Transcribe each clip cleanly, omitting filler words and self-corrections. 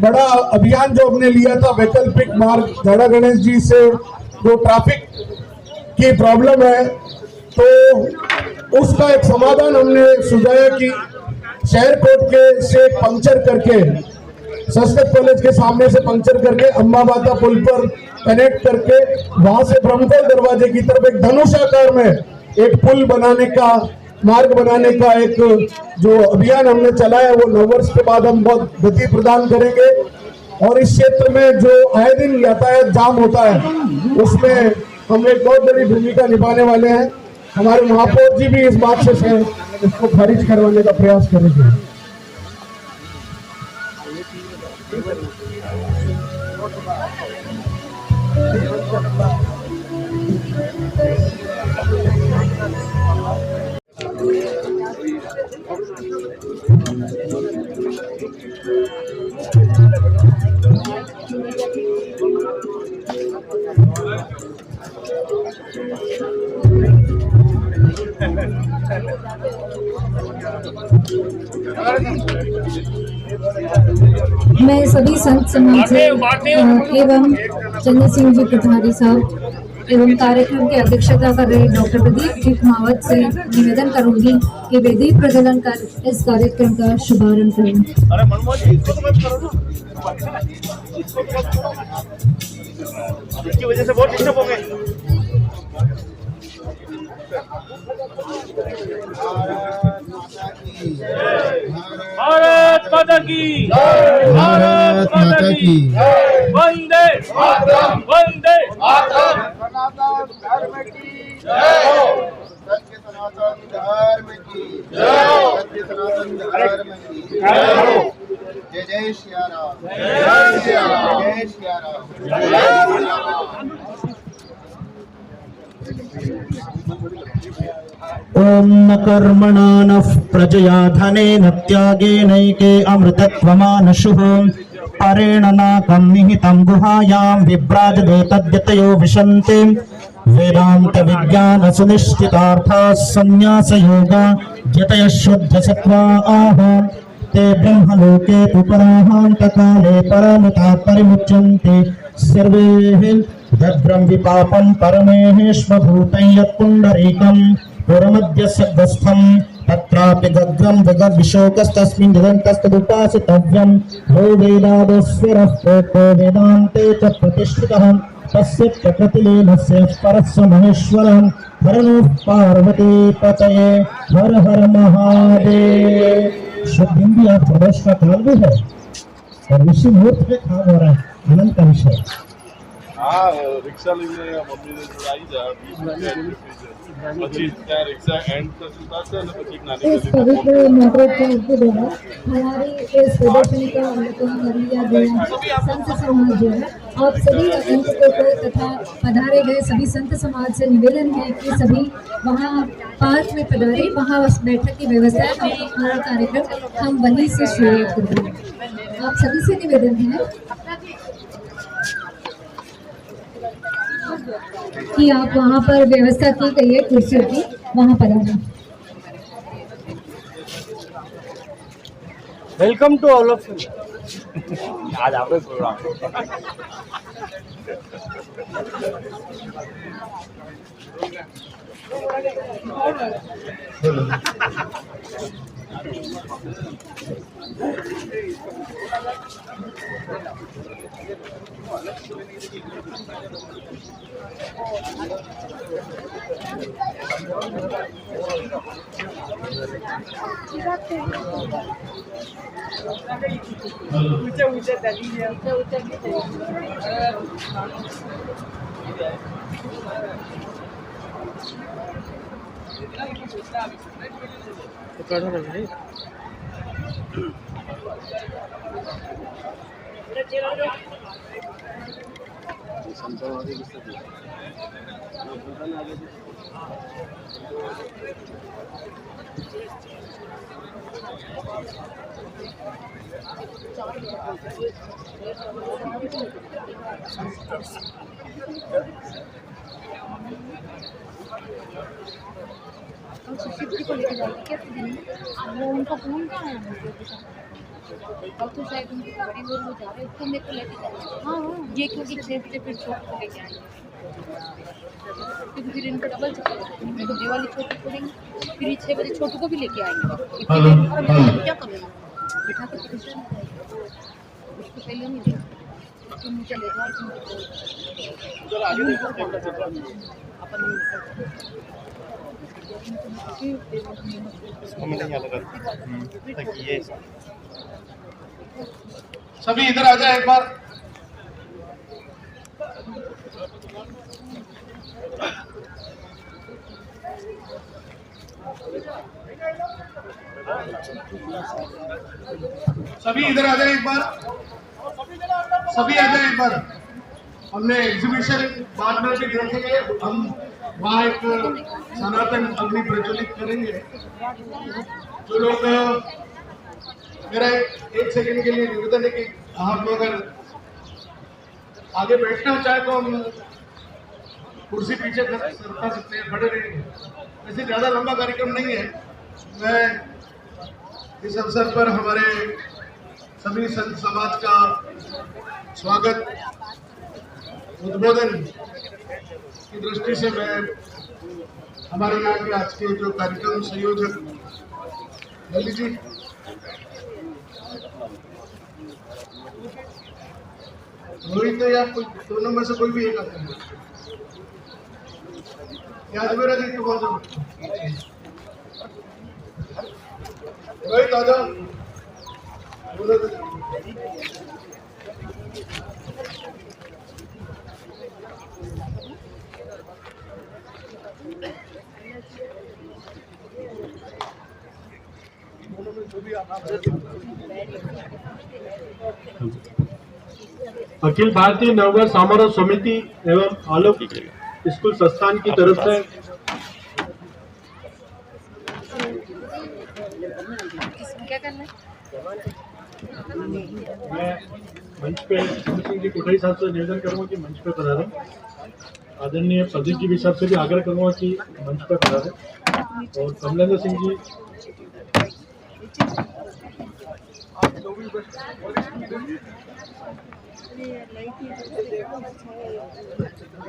बड़ा अभियान जो हमने लिया था वैकल्पिक मार्ग झाड़ा गणेश जी से जो ट्रैफिक की प्रॉब्लम है, तो उसका एक समाधान हमने सुझाया कि शहर कोट के से पंक्चर करके संस्कृत कॉलेज के सामने से पंक्चर करके अम्बा माता पुल पर कनेक्ट करके वहां से ब्रह्मकोल दरवाजे की तरफ एक धनुषाकार में एक पुल बनाने का, मार्ग बनाने का एक जो अभियान हमने चलाया वो 9 वर्ष के बाद हम बहुत गति प्रदान करेंगे। और इस क्षेत्र में जो आए दिन यातायात जाम होता है उसमें हम एक बहुत बड़ी भूमिका निभाने वाले हैं। हमारे महापौर जी भी इस बात से इसको खारिज करवाने का प्रयास करेंगे। मैं सभी संत समाज एवं चंद्र सिंह जी पुजारी साहब एवं कार्यक्रम की अध्यक्षता कर रहे डॉक्टर प्रदीप जी कुमावत से निवेदन करूंगी कि वे दीप प्रज्वलन कर इस कार्यक्रम का शुभारंभ करें। इसकी वजह से बहुत डिस्टर्ब हो गए। भारत माता की, भारत माता की, वंदे मातरम, वंदे मातरम। सनातन धर्म की जय, सत्य सनातन धर्म की जय, सत्य सनातन धर्म की जय। जय जय श्री राम, जय श्री राम, जय श्री राम, जय श्री राम। ओम न कर्मणा न प्रजया धनेन त्यागेनैके अमृतत्वमानशुः परेण नाकं निहितं गुहायां विभ्राजते तद्यतयो विशन्ति वेदांत विज्ञान सुनिश्चितार्थाः संन्यास योगा यतयः शुद्ध सत्त्वाः ते ब्रह्मलोके तु पराहान्तकाले परमिता परिमुच्यन्ते सर्वे दद्रं विपापं परमेश्वभूतं यत्पुण्डरीकं पुरमद्य सद्वस्थं तत्रापि गग्रं जगद्विशोकस्तस्मिन् निरन्तस्तदुपासितव्यं यो वेदादस्वरः प्रोक्तो वेदान्ते च प्रतिष्ठितः तस्य प्रकृतिलीनस्य परस्य महेश्वरं हर नमः पार्वती पतये हर हर महादेव। शुभ हिंदी और प्रदेश का काल भी है और इसी मुहूर्त में काम हो रहा है आनंद का विषय। हाँ, रिक्शा लेने मम्मी ने चुराई जा 25 क्या रिक्शा एंड तक चुकाते हैं ना, तो ठीक नानी इस पवित्र नवरात्र के दौरान हमारी इस प्रदर्शनी का अवलोकन कर लिया गया। संत समाज जो है आप सभी आगंतुकों को तथा पधारे गए सभी संत समाज से निवेदन है कि सभी वहाँ पार्क में पधारे, वहाँ बैठक की व्यवस्था है, हमारा कार्यक्रम हम वहीं से शुरू करेंगे। आप सभी से निवेदन है कि आप वहाँ पर व्यवस्था की गई है कुर्सियों की, वहाँ पर आना। Welcome to all of you. आज आपने प्रोग्राम ऊंचे को लेकर जाएगी क्या? उनका फोन कहाँ है? अब तो शायद उनकी बड़ी वो जा रहे हैं, उसको मेरे को लेके जाना। हाँ हाँ, ये क्योंकि देखते फिर छोटे को लेके आएंगे, क्योंकि फिर इनको डबल चक्कर है। मेरे को दिवाली छोटी पड़ेंगे, फिर 6 बजे छोटू को भी लेके आएंगे। क्या करेंगे, बिठा के उसको पहले नहीं देखा, तुम चले जाओ, अपन सभी इधर आ जाए एक बार। सभी इधर आ जाए एक बार, सभी आ जाए एक बार। हमने एग्जीबिशन बाद में भी देखेंगे, हम वहाँ एक सनातन अग्नि प्रज्वलित करेंगे। जो लोग, मेरा एक सेकंड के लिए निवेदन है कि आप लोग अगर आगे बैठना चाहे तो हम कुर्सी पीछे सरका सकते हैं, खड़े रहेंगे। वैसे ज्यादा लंबा कार्यक्रम नहीं है। मैं इस अवसर पर हमारे सभी संत समाज का स्वागत उद्बोधन की दृष्टि से मैं हमारे यहाँ के आज के जो कार्यक्रम संयोजक ललित जी, रोहित तो या कोई दोनों में से कोई भी एक आता है, या मेरा जी तो कौन सा रोहित आ जाओ। अखिल भारतीय नववर्ष समारोह समिति एवं आलोक स्कूल संस्थान की तरफ से क्या करना है? मैं मंच पे सिंह जी कोठारी साहब से निवेदन करूंगा कि मंच पे पधारें। आदरणीय प्रदीप जी भी साहब से भी आग्रह करूंगा कि मंच पे पधारें, और कमलेंद्र सिंह जी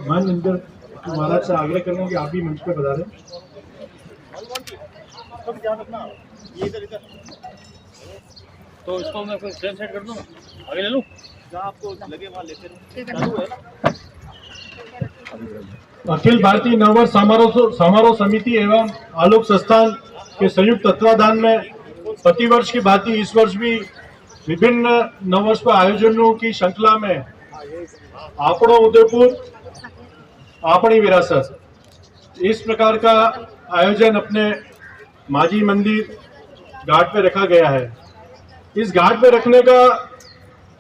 मैं इंदर महाराज से आग्रह करूंगा कि आप भी मंच पे पधारें। तो इसको मैं फिर फ्रेम सेट कर दूँ, आगे ले लूँ, जहाँ आपको लगे वहाँ लेते रहूँ। अखिल भारतीय नववर्ष समारोह समिति एवं आलोक संस्थान के संयुक्त तत्वाधान में प्रतिवर्ष की भांति इस वर्ष भी विभिन्न नववर्ष पर आयोजनों की श्रृंखला में आपणो उदयपुर आपणी विरासत, इस प्रकार का आयोजन अपने माजी मंदिर घाट पे रखा गया है। इस घाट पे रखने का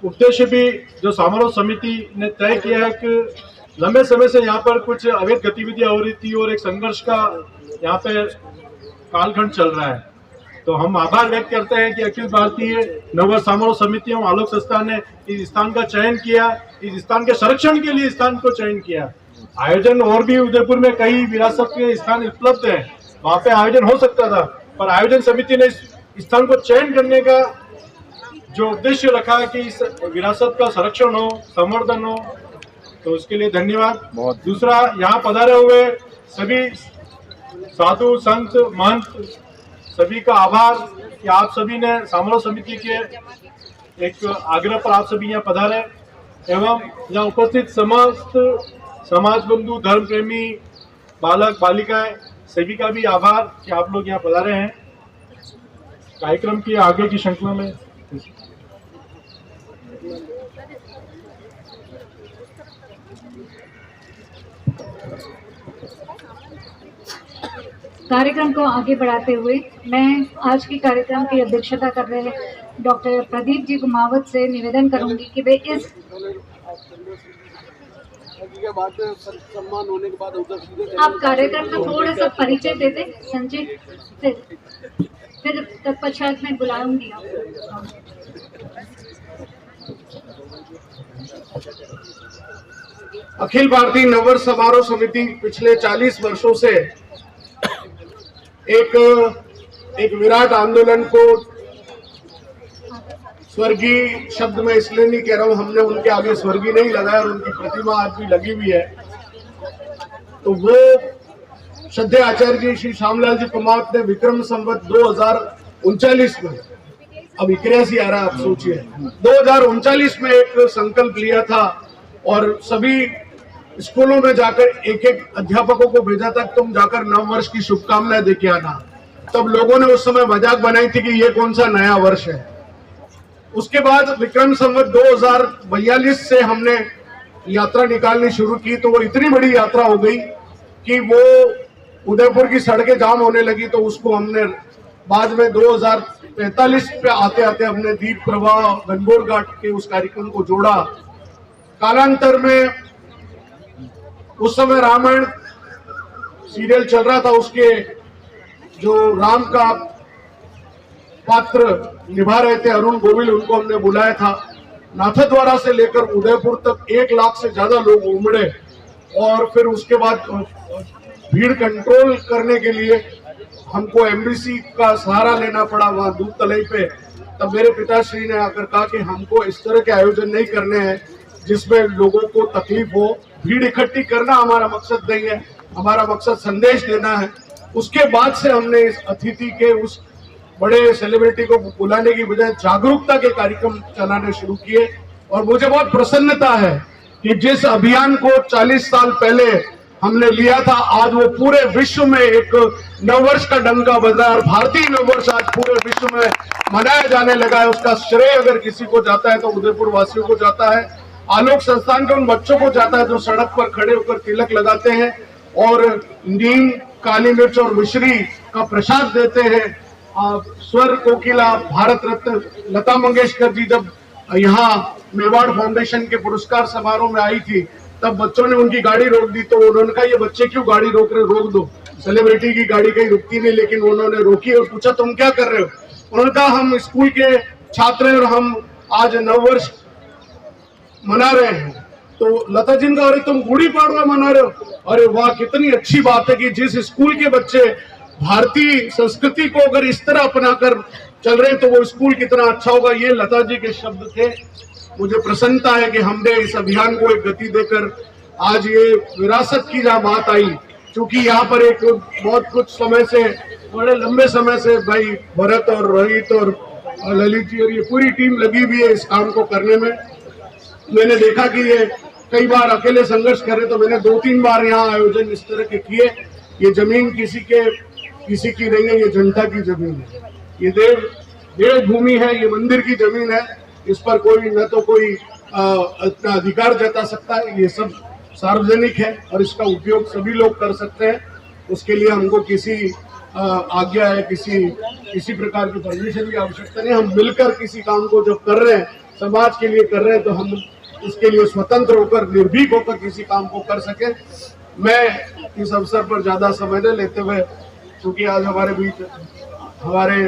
उद्देश्य भी जो समारोह समिति ने तय किया है कि लंबे समय से यहाँ पर कुछ अवैध गतिविधियां हो रही थी और एक संघर्ष का यहाँ पे कालखंड चल रहा है। तो हम आभार व्यक्त करते हैं कि अखिल भारतीय नववर्ष समारोह समिति एवं आलोक संस्थान ने इस स्थान का चयन किया, इस स्थान के संरक्षण के लिए स्थान को चयन किया। आयोजन और भी उदयपुर में कई विरासत के स्थान उपलब्ध हैं, वहाँ पे आयोजन हो सकता था, पर आयोजन समिति ने इस स्थान को चयन करने का जो उद्देश्य रखा है कि इस विरासत का संरक्षण हो, संवर्धन हो, तो उसके लिए धन्यवाद। दूसरा, यहाँ पधारे हुए सभी साधु संत महंत सभी का आभार कि आप सभी ने समारोह समिति के एक आग्रह पर आप सभी यहाँ पधारे, एवं यहाँ उपस्थित समस्त समाज बंधु, धर्म प्रेमी, बालक बालिकाएं सभी का भी आभार कि आप लोग यहाँ पधारे हैं। कार्यक्रम की आगे की श्रृंखला में कार्यक्रम को आगे बढ़ाते हुए मैं आज के कार्यक्रम की अध्यक्षता कर रहे डॉक्टर प्रदीप जी कुमावत से निवेदन करूंगी कि वे इस सम्मान होने के बाद उधर आप कार्यक्रम का थोड़ा सा परिचय दे दें संजय, फिर तत्पश्चात मैं बुलाऊंगी आपको। अखिल भारतीय नववर्ष समारोह समिति पिछले 40 वर्षों से एक विराट आंदोलन को स्वर्गीय शब्द मैं इसलिए नहीं कह रहा हूँ, हमने उनके आगे स्वर्गीय नहीं लगाया और उनकी प्रतिमा आज भी लगी हुई है। तो वो श्रद्धेय आचार्य जी श्री श्यामलाल जी कुमार ने विक्रम संवत 2039 में, अब 81 आ रहा है, आप सोचिए, 2039 में एक संकल्प लिया था और सभी स्कूलों में जाकर एक एक अध्यापकों को भेजा था, तुम जाकर नव वर्ष की शुभकामनाएं देके आना। तब लोगों ने उस समय मजाक बनाई थी कि ये कौन सा नया वर्ष है। उसके बाद विक्रम संवत 2042 से हमने यात्रा निकालनी शुरू की, तो वो इतनी बड़ी यात्रा हो गई कि वो उदयपुर की सड़कें जाम होने लगी। तो उसको हमने बाद में 2045 पे आते आते हमने दीप प्रवाह गणगौर घाट के उस कार्यक्रम को जोड़ा। कालांतर में उस समय रामायण सीरियल चल रहा था, उसके जो राम का पात्र निभा रहे थे अरुण गोविल, उनको हमने बुलाया था। नाथद्वारा से लेकर उदयपुर तक 1 लाख से ज्यादा लोग उमड़े और फिर उसके बाद भीड़ कंट्रोल करने के लिए हमको एमबीसी का सहारा लेना पड़ा वहां दूध तलई पे। तब मेरे पिताश्री ने आकर कहा कि हमको इस तरह के आयोजन नहीं करने हैं जिसमें लोगों को तकलीफ हो। भीड़ इकट्ठी करना हमारा मकसद नहीं है, हमारा मकसद संदेश देना है। उसके बाद से हमने इस अतिथि के उस बड़े सेलिब्रिटी को बुलाने की बजाय जागरूकता के कार्यक्रम चलाने शुरू किए। और मुझे बहुत प्रसन्नता है कि जिस अभियान को 40 साल पहले हमने लिया था, आज वो पूरे विश्व में एक नववर्ष का डंका बजा और भारतीय नववर्ष आज पूरे विश्व में मनाया जाने लगा है। उसका श्रेय अगर किसी को जाता है तो उदयपुर वासियों को जाता है, आलोक संस्थान के उन बच्चों को जाता है जो सड़क पर खड़े होकर तिलक लगाते हैं और नीम, काली मिर्च और मिश्री का प्रसाद देते हैं। स्वर कोकिला भारत रत्न लता मंगेशकर जी जब यहाँ मेवाड़ फाउंडेशन के पुरस्कार समारोह में आई थी, तब बच्चों ने उनकी गाड़ी रोक दी। तो उन्होंने कहा ये बच्चे क्यों गाड़ी रोक रहे, रोक दो, सेलिब्रिटी की गाड़ी कहीं रुकती नहीं। लेकिन उन्होंने रोकी और पूछा तुम क्या कर रहे हो। उन्होंने कहा हम स्कूल के छात्र हैं और हम आज नववर्ष मना रहे हैं। तो लता जी ने कहा अरे तुम गुड़ी पाड़वा मना रहे हो। अरे वाह, कितनी अच्छी बात है कि जिस स्कूल के बच्चे भारतीय संस्कृति को अगर इस तरह अपनाकर चल रहे हैं तो वो स्कूल कितना अच्छा होगा। ये लता जी के शब्द थे। मुझे प्रसन्नता है कि हमने इस अभियान को एक गति देकर आज ये विरासत की जहाँ बात आई, क्योंकि यहाँ पर एक बहुत कुछ समय से, बड़े लंबे समय से भाई भरत और रोहित और ललित जी और ये पूरी टीम लगी हुई है इस काम को करने में। मैंने देखा कि ये कई बार अकेले संघर्ष करे, तो मैंने 2-3 बार यहाँ आयोजन इस तरह के किए। ये जमीन किसी की नहीं है, ये जनता की जमीन है, ये देव भूमि है, ये मंदिर की जमीन है। इस पर कोई न तो कोई अपना अधिकार जता सकता है, ये सब सार्वजनिक है और इसका उपयोग सभी लोग कर सकते हैं। उसके लिए हमको किसी आज्ञा है, किसी प्रकार की परमिशन की आवश्यकता नहीं। हम मिलकर किसी काम को जब कर रहे हैं, समाज के लिए कर रहे हैं, तो हम इसके लिए स्वतंत्र होकर, निर्भीक होकर किसी काम को कर सके। मैं इस अवसर पर ज्यादा समय न लेते हुए, क्योंकि आज हमारे बीच हमारे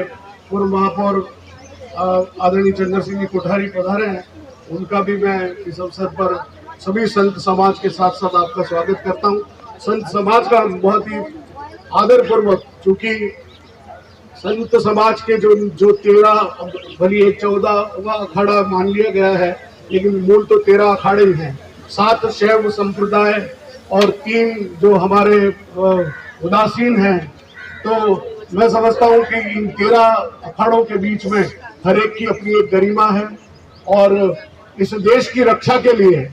पूर्व महापौर आदरणीय चंद्र सिंह जी कोठारी पधारे हैं, उनका भी मैं इस अवसर पर सभी संत समाज के साथ साथ आपका स्वागत करता हूं। संत समाज का बहुत ही आदर पूर्वक, चूंकि संत समाज के जो 13 भली 14वां अखाड़ा मान लिया गया है, लेकिन मूल तो 13 अखाड़े ही हैं। 7 शैव संप्रदाय और 3 जो हमारे उदासीन हैं। तो मैं समझता हूं कि इन 13 अखाड़ों के बीच में हर एक की अपनी एक गरिमा है और इस देश की रक्षा के लिए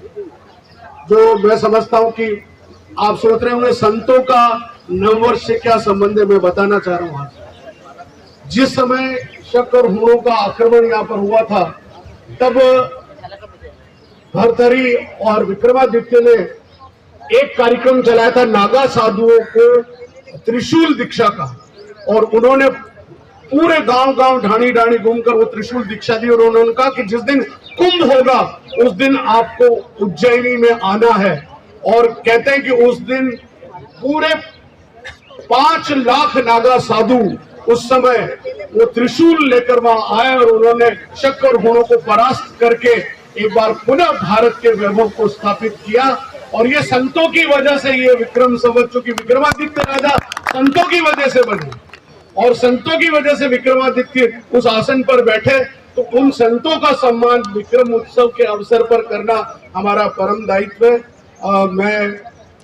जो मैं समझता हूं कि आप सोच रहे होंगे संतों का नववर्ष से क्या संबंध है, मैं बताना चाह रहा हूं। आज जिस समय शक और हुणों का आक्रमण यहाँ पर हुआ था, तब भरथरी और विक्रमादित्य ने एक कार्यक्रम चलाया था नागा साधुओं को त्रिशूल दीक्षा का, और उन्होंने पूरे गांव ढाणी घूमकर वो त्रिशूल दीक्षा दी। और उन्होंने कहा कि जिस दिन कुंभ होगा उस दिन आपको उज्जैनी में आना है। और कहते हैं कि उस दिन पूरे 5 लाख नागा साधु उस समय वो त्रिशूल लेकर वहां आए और उन्होंने शक और गुणों को परास्त करके एक बार पुनः भारत के वैभव को स्थापित किया। और ये संतों की वजह से ये विक्रम संवत, चूंकि विक्रमादित्य राजा संतों की वजह से बने और संतों की वजह से विक्रमादित्य उस आसन पर बैठे। तो उन संतों का सम्मान विक्रम उत्सव के अवसर पर करना हमारा परम दायित्व है। मैं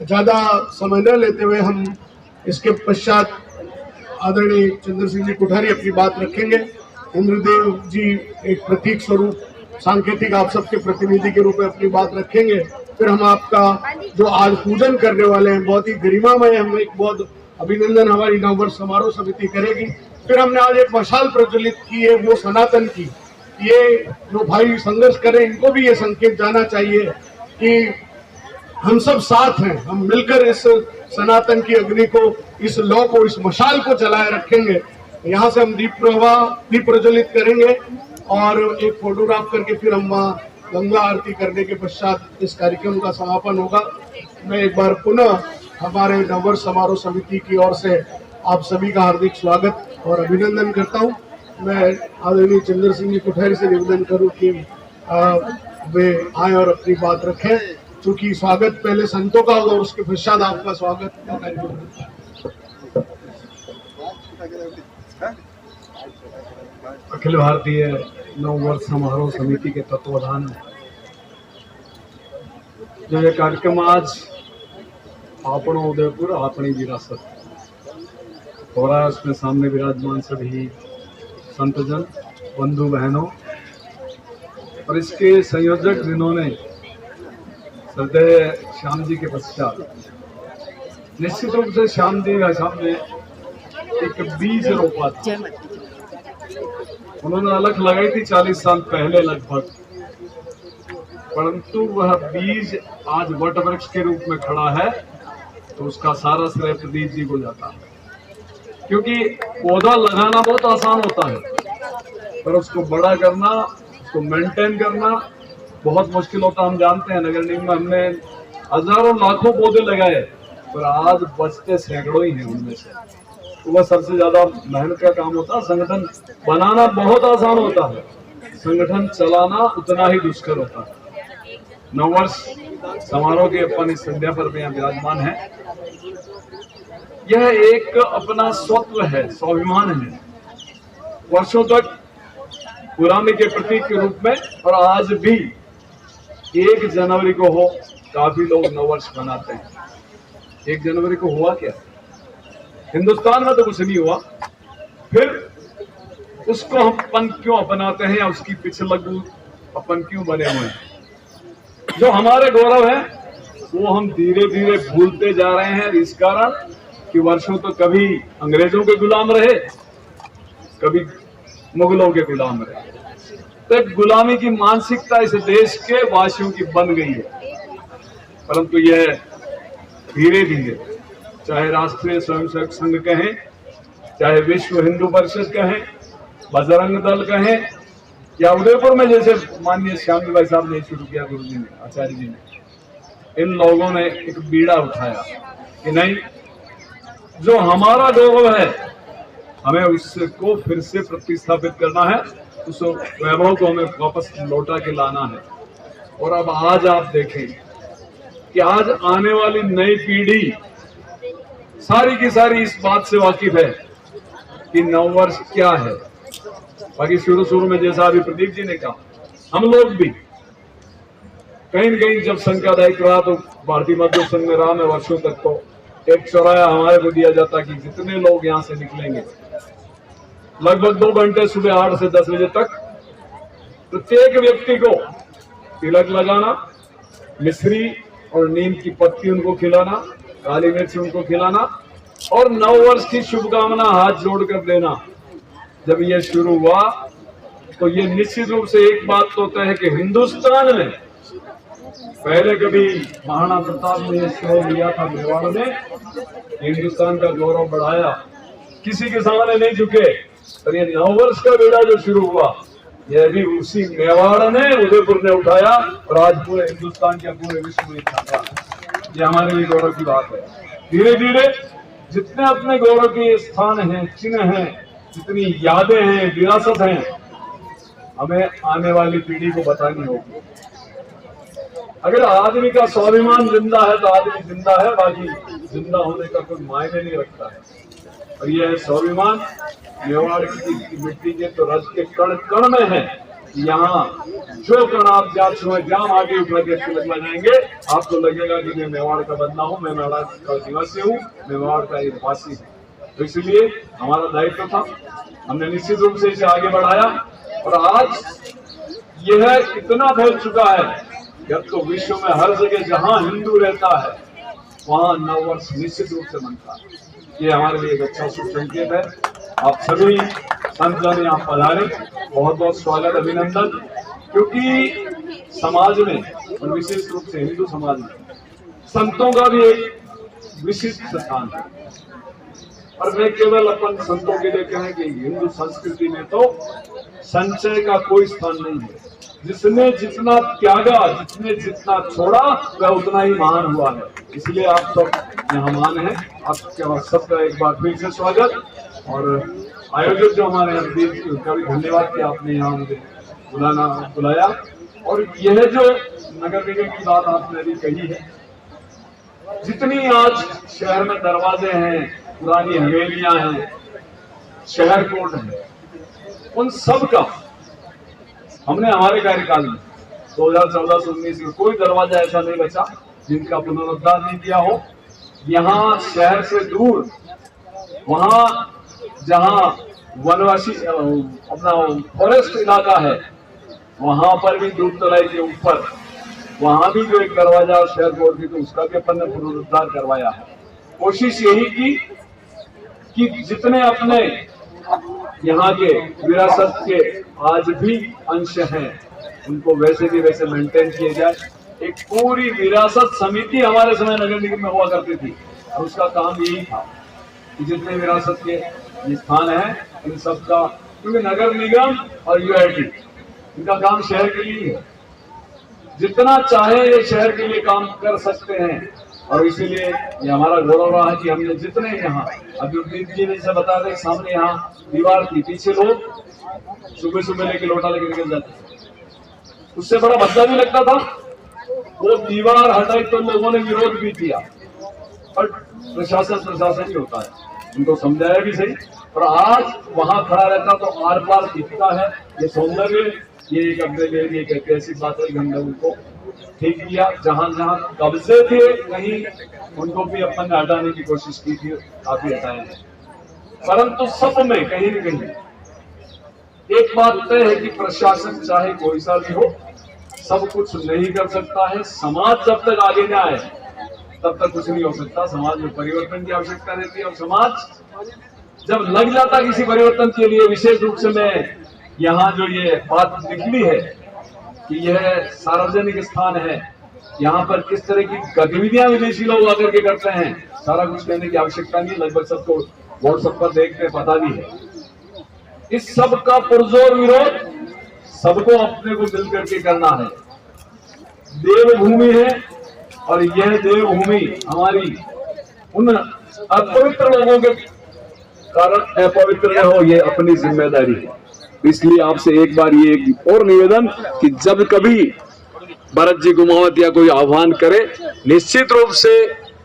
ज्यादा समय न लेते हुए हम इसके पश्चात आदरणीय चंद्र सिंह जी कुठारी अपनी बात रखेंगे। इंद्रदेव जी एक प्रतीक स्वरूप सांकेतिक आप सबके प्रतिनिधि के रूप में अपनी बात रखेंगे। फिर हम आपका जो आज पूजन करने वाले हैं बहुत ही गरिमामय, हम एक बहुत अभिनंदन हमारी नववर्ष समारोह समिति करेगी। फिर हमने आज एक मशाल प्रज्वलित की है, वो सनातन की। ये जो भाई संघर्ष करें इनको भी ये संकेत जाना चाहिए कि हम सब साथ हैं, हम मिलकर इस सनातन की अग्नि को, इस लौ को, इस मशाल को जलाए रखेंगे। यहाँ से हम दीप प्रज्वलित करेंगे और एक फोटोग्राफ करके फिर हम वहाँ गंगा आरती करने के पश्चात इस कार्यक्रम का समापन होगा। मैं एक बार पुनः हमारे नववर्ष समारोह समिति की ओर से आप सभी का हार्दिक स्वागत और अभिनंदन करता हूँ। मैं आदरणीय चंद्र सिंह जी कुठारी से निवेदन करूँ कि वे आए और अपनी बात रखें, क्योंकि स्वागत पहले संतों का होगा और उसके पश्चात आपका स्वागत। अखिल भारतीय नववर्ष समारोह समिति के तत्वाधान में जो ये कार्यक्रम आज आपणो उदयपुर अपनी विरासत हो रहा है, उसमें सामने विराजमान सभी संतजन, बंधु बहनों और इसके संयोजक जिन्होंने श्रद्धेय श्याम जी के पश्चात निश्चित रूप से श्याम जी का सामने एक बीज रोपा था। उन्होंने अलख लगाई थी 40 साल पहले लगभग, परंतु वह बीज आज वट वृक्ष के रूप में खड़ा है, तो उसका सारा श्रेय प्रदीप जी को जाता है। क्योंकि पौधा लगाना बहुत आसान होता है, पर उसको बड़ा करना, उसको मेंटेन करना बहुत मुश्किल होता है। हम जानते हैं नगर निगम में हमने हजारों लाखों पौधे लगाए, पर आज बचते सैकड़ों ही हैं उनमें से। तो वह सबसे ज्यादा मेहनत का काम होता है। संगठन बनाना बहुत आसान होता है, संगठन चलाना उतना ही दुष्कर होता है। नववर्ष समारोह के अपन इस संध्या पर यहाँ विराजमान है। यह एक अपना स्वत्व है, स्वाभिमान है, वर्षों तक गुलामी के प्रतीक के रूप में। और आज भी 1 जनवरी को हो, काफी लोग नववर्ष मनाते हैं। 1 जनवरी को हुआ क्या? हिंदुस्तान में तो कुछ नहीं हुआ, फिर उसको हम अपन क्यों अपनाते हैं, उसकी पीछे लगू अपन क्यों बने हुए हैं? जो हमारे गौरव है वो हम धीरे धीरे भूलते जा रहे हैं, इस कारण कि वर्षों तो कभी अंग्रेजों के गुलाम रहे, कभी मुगलों के गुलाम रहे। तो एक गुलामी की मानसिकता इस देश के वासियों की बन गई है। परंतु यह धीरे धीरे, चाहे राष्ट्रीय स्वयंसेवक संघ कहें, चाहे विश्व हिंदू परिषद कहें, बजरंग दल कहें, या उदयपुर में जैसे माननीय श्याम जी भाई साहब ने शुरू किया, गुरु जी ने, आचार्य जी ने, इन लोगों ने एक बीड़ा उठाया कि नहीं, जो हमारा गौरव है हमें उसको फिर से प्रतिस्थापित करना है, उस वैभव को हमें वापस लौटा के लाना है। और अब आज आप देखें कि आज आने वाली नई पीढ़ी सारी की सारी इस बात से वाकिफ है कि नववर्ष क्या है। बाकी शुरू में जैसा अभी प्रदीप जी ने कहा, हम लोग भी कहीं न कहीं जब संघ का दायित्व रहा तो भारतीय मजदूर संघ में रहा मैं वर्षों तक, तो एक चौराया हमारे को दिया जाता कि जितने लोग यहाँ से निकलेंगे लगभग 2 घंटे सुबह 8 से 10 बजे तक प्रत्येक व्यक्ति को तिलक लगाना, मिश्री और नीम की पत्ती उनको खिलाना, काली मिर्च उनको खिलाना और नववर्ष की शुभकामना हाथ जोड़कर देना। जब ये शुरू हुआ तो ये निश्चित रूप से एक बात तो तय है कि हिंदुस्तान में पहले कभी महाराणा प्रताप ने श्रेय लिया था मेवाड़ में, हिंदुस्तान का गौरव बढ़ाया, किसी के सामने नहीं झुके। और ये नववर्ष का बेड़ा जो शुरू हुआ यह भी उसी मेवाड़ ने, उदयपुर ने उठाया और आज पूरे हिंदुस्तान के पूरे विश्व में छाया। ये हमारे लिए गौरव की बात है। धीरे धीरे जितने अपने गौरव के स्थान हैं, चिन्ह हैं, जितनी यादें हैं, विरासत हैं, हमें आने वाली पीढ़ी को बतानी होगी। अगर आदमी का स्वाभिमान जिंदा है तो आदमी जिंदा है, बाकी जिंदा होने का कोई मायने नहीं रखता है। और यह स्वाभिमान मेवाड़ की मिट्टी के तो रस के कण कण में है। यहाँ जो कण आप जाम आगे उठा के लगवा जाएंगे, आपको लगेगा कि मैं मेवाड़ का बंदा हूँ, मैं मेवाड़ का निवासी हूँ, मेवाड़ का एक वासी हूँ। तो इसलिए हमारा दायित्व था, हमने निश्चित रूप से इसे आगे बढ़ाया और आज यह इतना फैल चुका है कि अब तो विश्व में हर जगह जहां हिंदू रहता है वहां नववर्ष निश्चित रूप से मनता है। ये हमारे लिए एक अच्छा शुभ संकेत है। आप सभी संतजन यहाँ पधारे, बहुत बहुत स्वागत, अभिनंदन। क्योंकि समाज में और विशेष रूप से हिंदू समाज में संतों का भी एक विशिष्ट स्थान है। और मैं केवल अपन संतों के लिए कहें कि हिंदू संस्कृति में तो संचय का कोई स्थान नहीं है। जिसने जितना त्यागा, जिसने जितना छोड़ा, वह उतना ही महान हुआ है। इसलिए आप सब यहाँ मान हैं। आपके सबका एक बार फिर से स्वागत। और आयोजक जो हमारे यहाँ देश के, उनका भी धन्यवाद कि आपने यहाँ मुझे बुलाया। और यह जो नगर निगम की बात आपने अभी कही है, जितनी आज शहर में दरवाजे हैं, पुरानी हवेलियां हैं, शहर कोर्ट है, उन सब का हमने हमारे कार्यकाल में 2014-19 में कोई दरवाजा ऐसा नहीं बचा जिनका पुनरुद्धार नहीं किया हो। यहाँ शहर से दूर, वहां जहां वनवासी अपना फॉरेस्ट इलाका है, वहां पर भी दूध तलाई के ऊपर वहां भी जो एक दरवाजा शहर कोर्ट थी, तो उसका भी अपन ने पुनरुद्धार करवाया है। कोशिश यही की कि जितने अपने यहाँ के विरासत के आज भी अंश हैं, उनको वैसे भी वैसे मेंटेन किए जाए। एक पूरी विरासत समिति हमारे समय नगर निगम में हुआ करती थी और उसका काम यही था कि जितने विरासत के स्थान हैं, इन सब का, क्योंकि नगर निगम और यूआईटी इनका काम शहर के लिए है। जितना चाहे ये शहर के लिए काम कर सकते हैं। और इसीलिए ये हमारा गौरव रहा है कि हमने जितने यहाँ, अभी जी ने से बता दें, सामने यहाँ दीवार थी, पीछे लोग सुबह सुबह लेके लोटा लेके निकल जाते थे, उससे बड़ा भद्दा भी लगता था। वो दीवार हटाई तो लोगों ने विरोध भी किया, और प्रशासन ही होता है, उनको समझाया भी सही। और आज वहां खड़ा रहता तो आर पार दिखता है। ये सौंदर्य, ये एक अपने लिए एक ऐतिहासिक बात है कि हमने उनको ठीक किया। जहां जहां कब्जे थे कहीं, उनको भी अपन ने हटाने की कोशिश की थी, काफी हटाए हैं। परंतु सब में कहीं न कहीं एक बात तय है कि प्रशासन चाहे कोई सा भी हो, सब कुछ नहीं कर सकता है। समाज जब तक आगे न आए तब तक कुछ नहीं हो सकता। समाज में परिवर्तन की आवश्यकता रहती है, और समाज जब लग जाता किसी परिवर्तन के लिए, विशेष रूप से मैं यहाँ जो ये बात निकली है कि यह सार्वजनिक स्थान है, यहाँ पर किस तरह की गतिविधियां विदेशी लोग आकर के करते हैं, सारा कुछ कहने की आवश्यकता नहीं, लगभग सबको व्हाट्सएप पर देखते पता भी है। इस सब का पुरजोर विरोध सबको अपने को मिल करके करना है। देवभूमि है, और यह देवभूमि हमारी उन अपवित्र लोगों के कारण अपवित्र न हो, ये अपनी जिम्मेदारी है। इसलिए आपसे एक बार ये और निवेदन कि जब कभी भरत जी गुमावत या कोई आह्वान करे, निश्चित रूप से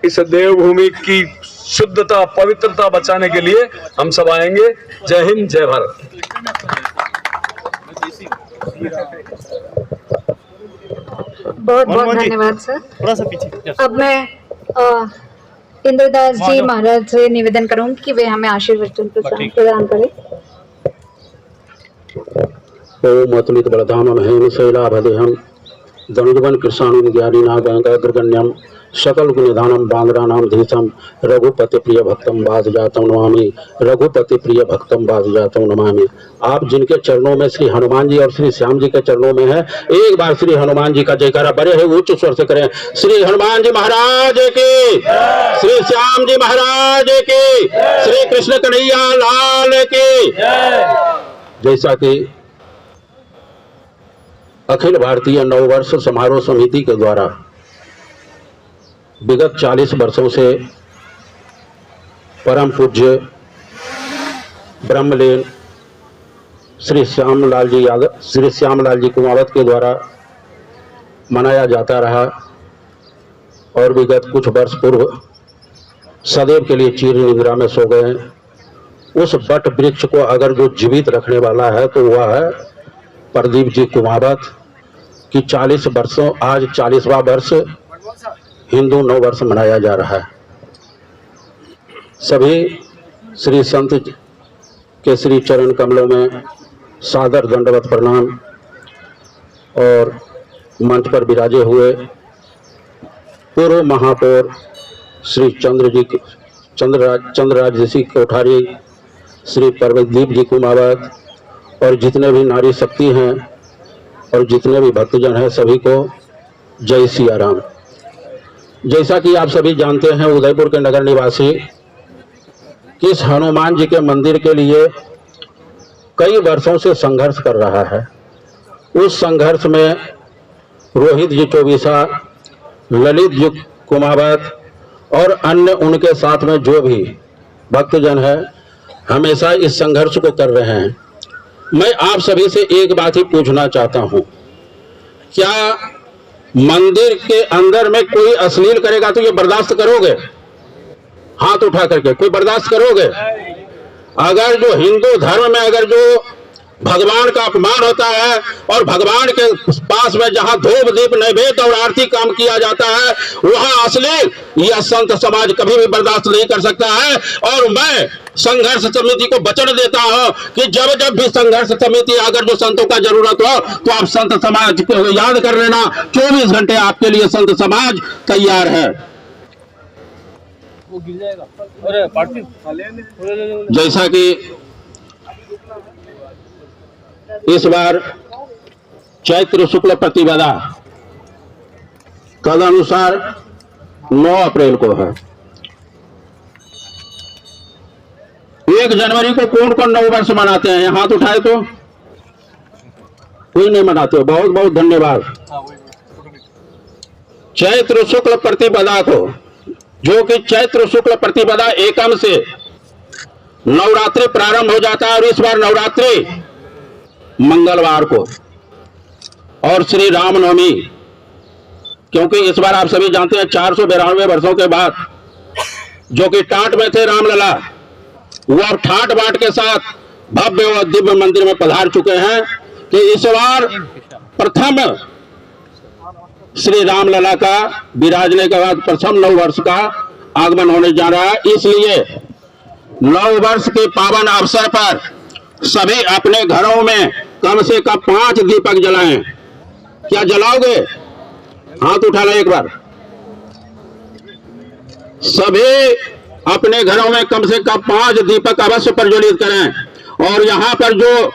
इस देवभूमि की शुद्धता, पवित्रता बचाने के लिए हम सब आएंगे। जय हिंद, जय भारत। बहुत बहुत धन्यवाद सर। थोड़ा सा पीछे। अब मैं इंद्रदास जी महाराज से निवेदन करूंगी कि वे हमें आशीर्वचन प्रदान करें। ओम अतुलित बलधामम हेम शैलाभदेहम दंडवन कृष्णाणु ज्ञानी नागग्रगण्यम सकल गुणधानम बांद्रानाम धीतम रघुपति प्रिय भक्तम वासजातम नमामि, रघुपति प्रिय भक्तम वासजातम नमामि। आप जिनके चरणों में श्री हनुमान जी और श्री श्याम जी के चरणों में है, एक बार श्री हनुमान जी का जयकारा बड़े है उच्च स्वर से करें। श्री हनुमान जी महाराज की, श्री श्याम जी महाराज की, श्री कृष्ण कन्हैया लाल की। जैसा कि अखिल भारतीय नववर्ष समारोह समिति के द्वारा विगत 40 वर्षों से परम पूज्य ब्रह्मलीन श्री श्यामलाल जी कुमावत के द्वारा मनाया जाता रहा, और विगत कुछ वर्ष पूर्व सदैव के लिए चीर निद्रा में सो गए। उस वट वृक्ष को अगर जो जीवित रखने वाला है तो वह है प्रदीप जी कुमावत की 40 वर्षों, आज 40वां वर्ष हिंदू नव वर्ष मनाया जा रहा है। सभी श्री संत के श्री चरण कमलों में सादर दंडवत प्रणाम और मंच पर विराजे हुए पूर्व महापौर श्री चंद्रराज ऋषि कोठारी, श्री प्रदीप जी कुमावत और जितने भी नारी शक्ति हैं और जितने भी भक्तजन हैं सभी को जय सिया राम। जैसा कि आप सभी जानते हैं, उदयपुर के नगर निवासी इस हनुमान जी के मंदिर के लिए कई वर्षों से संघर्ष कर रहा है। उस संघर्ष में रोहित जी चौबीसा, ललित जी कुमावत और अन्य उनके साथ में जो भी भक्तजन है हमेशा इस संघर्ष को कर रहे हैं। मैं आप सभी से एक बात ही पूछना चाहता हूं, क्या मंदिर के अंदर में कोई अश्लील करेगा तो ये बर्दाश्त करोगे? हाथ उठा करके कोई बर्दाश्त करोगे? अगर जो हिंदू धर्म में अगर जो भगवान का अपमान होता है और भगवान के पास में जहां धूप दीप नैवेद्य और आरती काम किया जाता है वहां अश्लील, यह संत समाज कभी भी बर्दाश्त नहीं कर सकता है। और मैं संघर्ष समिति को वचन देता हूं कि जब जब भी संघर्ष समिति अगर जो संतों का जरूरत हो तो आप संत समाज को याद कर लेना। 24 घंटे आपके लिए संत समाज तैयार है। जैसा कि इस बार चैत्र शुक्ल प्रतिपदा कल अनुसार 9 अप्रैल को है। 1 जनवरी को कौन कौन नव वर्ष मनाते हैं? हाथ उठाए तो कोई नहीं मनाते। बहुत बहुत धन्यवाद। चैत्र शुक्ल प्रतिपदा को, जो कि चैत्र शुक्ल प्रतिपदा एकम से नवरात्रि प्रारंभ हो जाता है और इस बार नवरात्रि मंगलवार को और श्री रामनवमी, क्योंकि इस बार आप सभी जानते हैं 492 वर्षों के बाद जो कि टाट में थे रामलला, वो अब ठाट बाट के साथ भव्य और दिव्य मंदिर में पधार चुके हैं। कि इस बार प्रथम श्री रामलला का विराजने के बाद प्रथम नव वर्ष का आगमन होने जा रहा है। इसलिए नव वर्ष के पावन अवसर पर सभी अपने घरों में कम से कम 5 दीपक जलाएं। क्या जलाओगे? हाथ उठाना एक बार। सभी अपने घरों में कम से कम 5 दीपक अवश्य प्रज्वलित करें। और यहाँ पर जो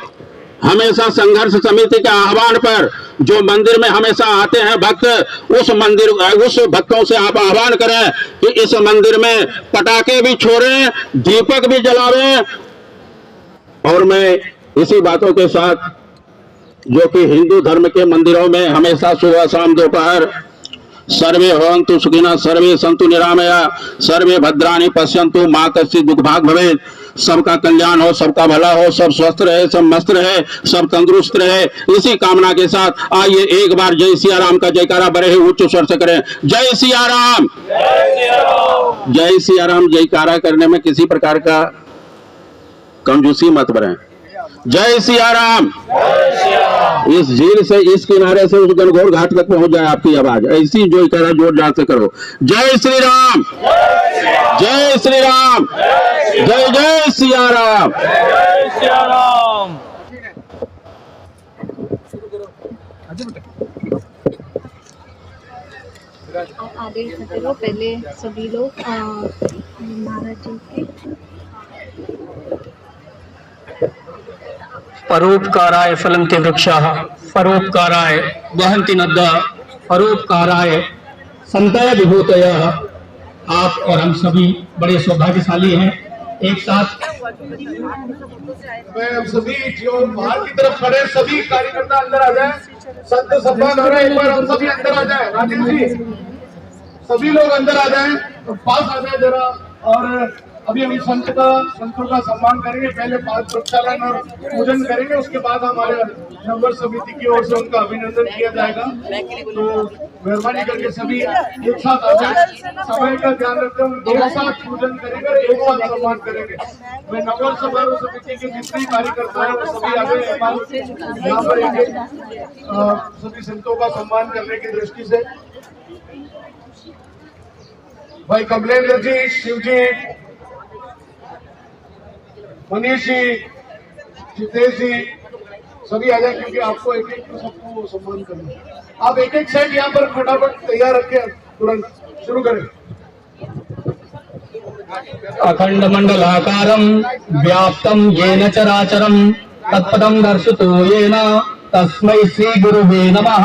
हमेशा संघर्ष समिति के आह्वान पर जो मंदिर में हमेशा आते हैं भक्त, उस भक्तों से आप आह्वान करें कि इस मंदिर में पटाखे भी छोड़ें, दीपक भी जलावें। और मैं इसी बातों के साथ, जो कि हिंदू धर्म के मंदिरों में हमेशा सुबह शाम दोपहर सर्वे भवन्तु सुखिनः सर्वे सन्तु निरामया सर्वे भद्राणि पश्यन्तु मा कश्चित् दुःखभाग् भवेत्, सबका कल्याण हो, सबका भला हो, सब स्वस्थ रहे, सब मस्त रहे, सब तंदुरुस्त रहे। इसी कामना के साथ आइए एक बार जय सिया राम का जयकारा बड़े ही उच्च स्वर से करें। जय सिया राम, जय सिया राम। जयकारा करने में किसी प्रकार का कंजूसी मत बरें। जय सिया राम। इस झील से इस किनारे से उस गणगौर घाट तक पहुंच जाए आपकी आवाज। ऐसी जो करा जोर जान से करो। जय श्री राम, जय श्री राम, जय जय सिया राम, जय सिया राम। आदेश करते रहो। पहले सभी लोग महाराज जी के परोपकाराय फलन्ति वृक्षाः परोपकाराय वहन्ति नद्यः परोपकाराय सन्तय विभूतयः। आप और हम सभी बड़े सौभाग्यशाली हैं। एक साथ मैं सभी जो बाहर की तरफ खड़े सभी कार्यकर्ता अंदर आ जाए। संत सम्मान हो रहा है, एक बार हम सभी अंदर आ जाए। राजेश जी, सभी लोग अंदर आ जाएं, पास आ जाए जरा। और अभी हम संतों का सम्मान करेंगे, पहले 5 प्रक्षालन और पूजन करेंगे, उसके बाद हमारे नगर समिति की ओर से उनका अभिनंदन किया जाएगा। तो मेहरबानी करके सभी एक साथ आ जाए, समय का ध्यान रखते हुए एक साथ पूजन करेंगे, एक साथ सम्मान करेंगे। मैं नगर समारोह समिति के जितने कार्यकर्ता है वो सभी आ गए यहाँ पर सभी संतों का सम्मान करने की दृष्टि से। भाई कमलेंद्र जी, शिव जी, मनीष जी, जितेश जी, सभी आ जाए, क्योंकि आपको एक एक सबको सम्मान करना है। आप एक एक सेट यहाँ पर फटाफट तैयार रखें, तुरंत शुरू करें। अखंड मंडलाकारं व्याप्तं येन चराचरं तत्पदं दर्शितो येन तस्मै श्री गुरुवे नमः।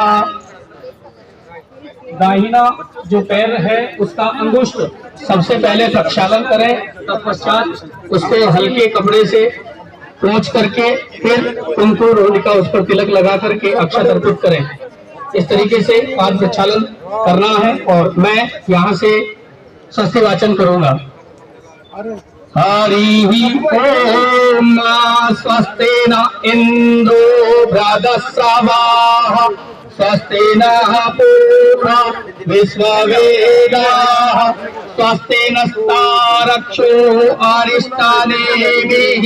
दाहिना जो पैर है उसका अंगुष्ठ सबसे पहले प्रक्षालन करें, तत्पश्चात उसको हल्के कपड़े से पोंछ करके फिर उनको रोहिका उस पर तिलक लगा करके अक्षत अर्पित करें। इस तरीके से पाद प्रक्षालन करना है और मैं यहाँ से स्वस्ति वाचन करूंगा। हरि ओम स्वस्ति न इंद्रो बृहस्पतिः स्वस्ति नः पूर्वा विश्ववेदाः स्वस्ति नस्तारक्षो अरिष्टानेमिः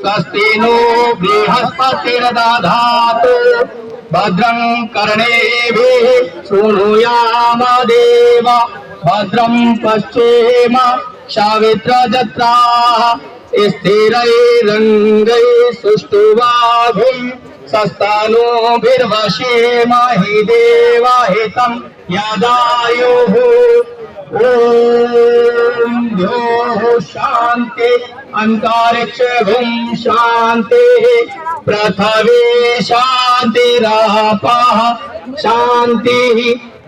स्वस्ति नो बृहस्पतिर्दधातु भद्रं कर्णेभिः शृणुयाम देवा भद्रं पश्येम सवित्रजत्राः स्थिरैरङ्गैः सुष्ठुवाभिः सस्तनूभिर्वशेमहि देवहितं यदायुः। ॐ द्योः शान्ति अन्तरिक्षं शान्तिः पृथिवी शान्तिरापः शान्तिः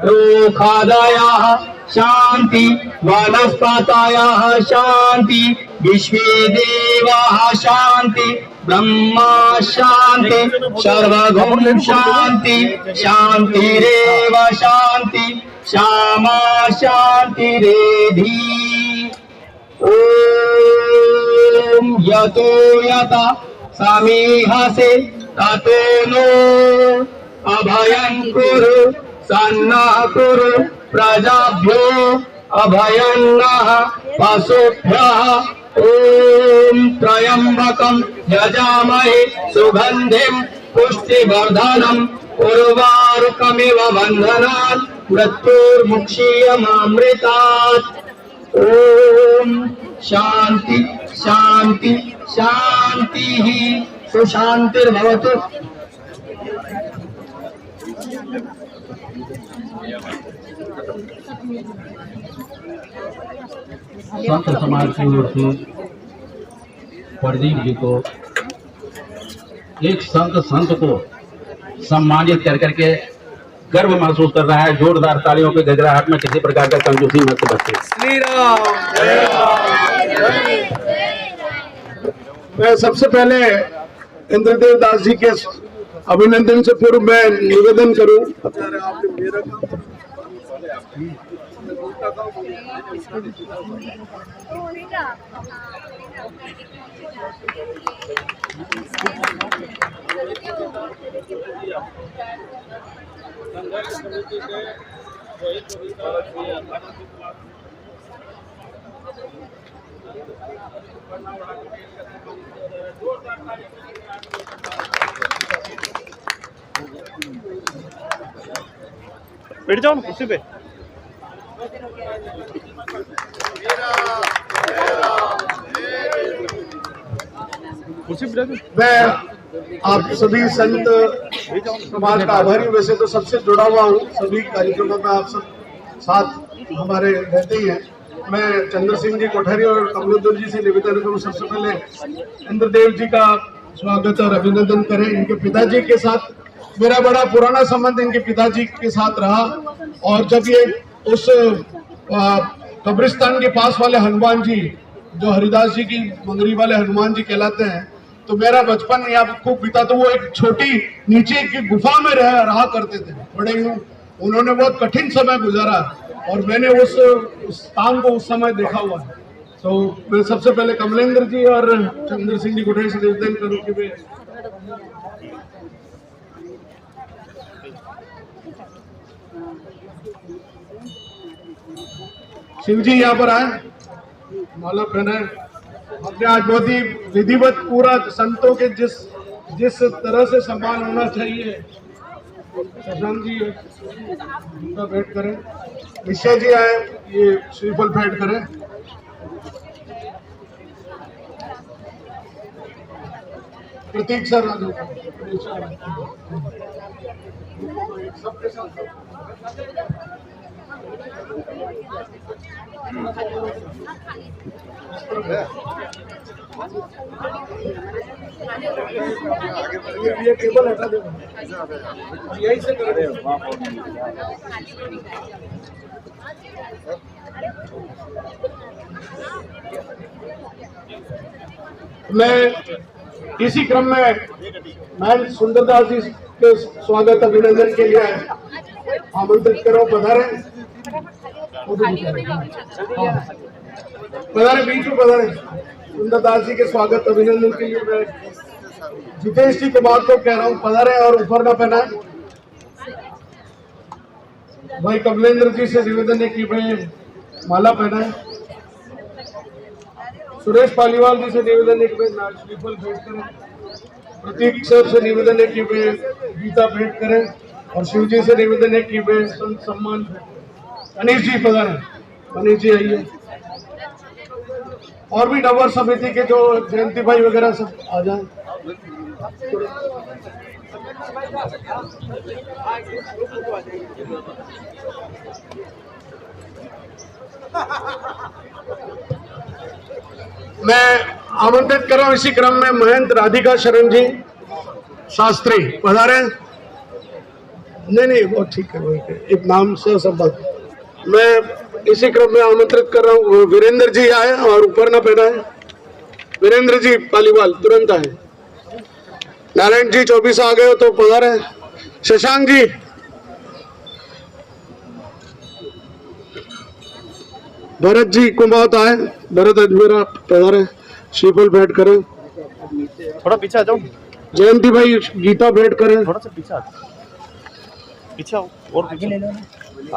लोकादयः शान्ति वनस्पतयः शान्ति विश्वे देवाः शान्ति ब्रह्मा शान्ति सर्वगुण शान्ति शान्तिरेव शान्ति श्यामा शान्तिरेधि। ॐ यतो यथा समीहसे ततो नो अभयं कुरु सन्नः कुरु प्रजाभ्यो अभयं नः पशुभ्यः। ॐ त्र्यम्बकं यजामहे सुगन्धिं पुष्टिवर्धनम् उर्वारुकमिव बन्धनात् मृत्युर्मुक्षीयमामृतात्। ॐ शान्ति शान्ति शान्तिः सुशान्तिर्भवतु। संत समाज की ओर से प्रदीप जी को एक संत को सम्मानित कर करके गर्व महसूस कर रहा है। जोरदार तालियों के गगराहट में किसी प्रकार का कंजूसी मत बरतें। मैं सबसे पहले इंद्रदेव दास जी के अभिनंदन से पूर्व मैं निवेदन करूं, बैठ जाओ ना कुर्सी पे। मैं आप सभी संत समाज का आभारी, वैसे तो सबसे जुड़ा हुआ हूँ, सभी कार्यक्रमों में आप सब साथ हमारे रहते ही हैं। मैं चंद्र सिंह जी कोठारी और कमलेंद्र जी से निवेदन करूँ, सबसे पहले इंद्रदेव जी का स्वागत और अभिनंदन करें। इनके पिताजी के साथ मेरा बड़ा पुराना संबंध इनके पिताजी के साथ रहा, और जब ये उस कब्रिस्तान के पास वाले हनुमान जी, जो हरिदास जी की मंगरी वाले हनुमान जी कहलाते हैं, तो मेरा बचपन यहाँ खूब बीता। तो वो एक छोटी नीचे की गुफा में रहा करते थे, बड़े उन्होंने बहुत कठिन समय गुजारा और मैंने उस स्थान को उस समय देखा हुआ है। तो मैं सबसे पहले कमलेंद्र जी और चंद्र सिंह जी को से निवेदन करूं कि वे शिव जी यहाँ पर आए, माला पहनाए। हमने आज बहुत ही विधिवत पूरा संतों के जिस तरह से सम्मान होना चाहिए, शशांक जी उनका भेंट करें। निश्चय जी आए, ये श्रीफल भेंट करें। प्रतीक सर आ जाओ। सबके साथ ये टेबल हटा दो, यही से करें। मैं इसी क्रम में मैं सुंदरदास जी के स्वागत अभिनंदन के लिए आमंत्रित करो। पधारे पधारे, बीच में पधारे। सुंदरदास जी के स्वागत अभिनंदन के लिए मैं जितेश जी कुमार को कह रहा हूँ, पधारे और ऊपर ना पहनाए। भाई कमलेंद्र जी से निवेदन है कि भाई माला पहनाए। सुरेश पालीवाल जी से निवेदन है कि भाई श्रीफल भेंट करें। प्रतीक सर से निवेदन है कि वे गीता भेंट करें। और शिव जी से निवेदन है कि वे संत सम्मान। मनीष जी पधारे, मनीष जी आइए। और भी नवर समिति के जो जयंती भाई वगैरह सब आ जाए। मैं आमंत्रित कर रहा हूं इसी क्रम में महंत राधिका शरण जी शास्त्री पधारे। नहीं वो ठीक है, वही है, एक नाम से संबंध। मैं इसी क्रम में आमंत्रित कर रहा हूँ वीरेंद्र जी आए और ऊपर ना पहना है। वीरेंद्र जी पालीवाल तुरंत आए। नारायण जी 24 आ गए हो तो पधारे। शशांक जी, भरत जी कुंभावत आए। भरत अजमेरा पधारे, श्रीफल भेंट करें। थोड़ा पीछे आ जाओ। जयंती भाई गीता भेंट करें। थोड़ा सा पीछे आओ और पीछे ले लो।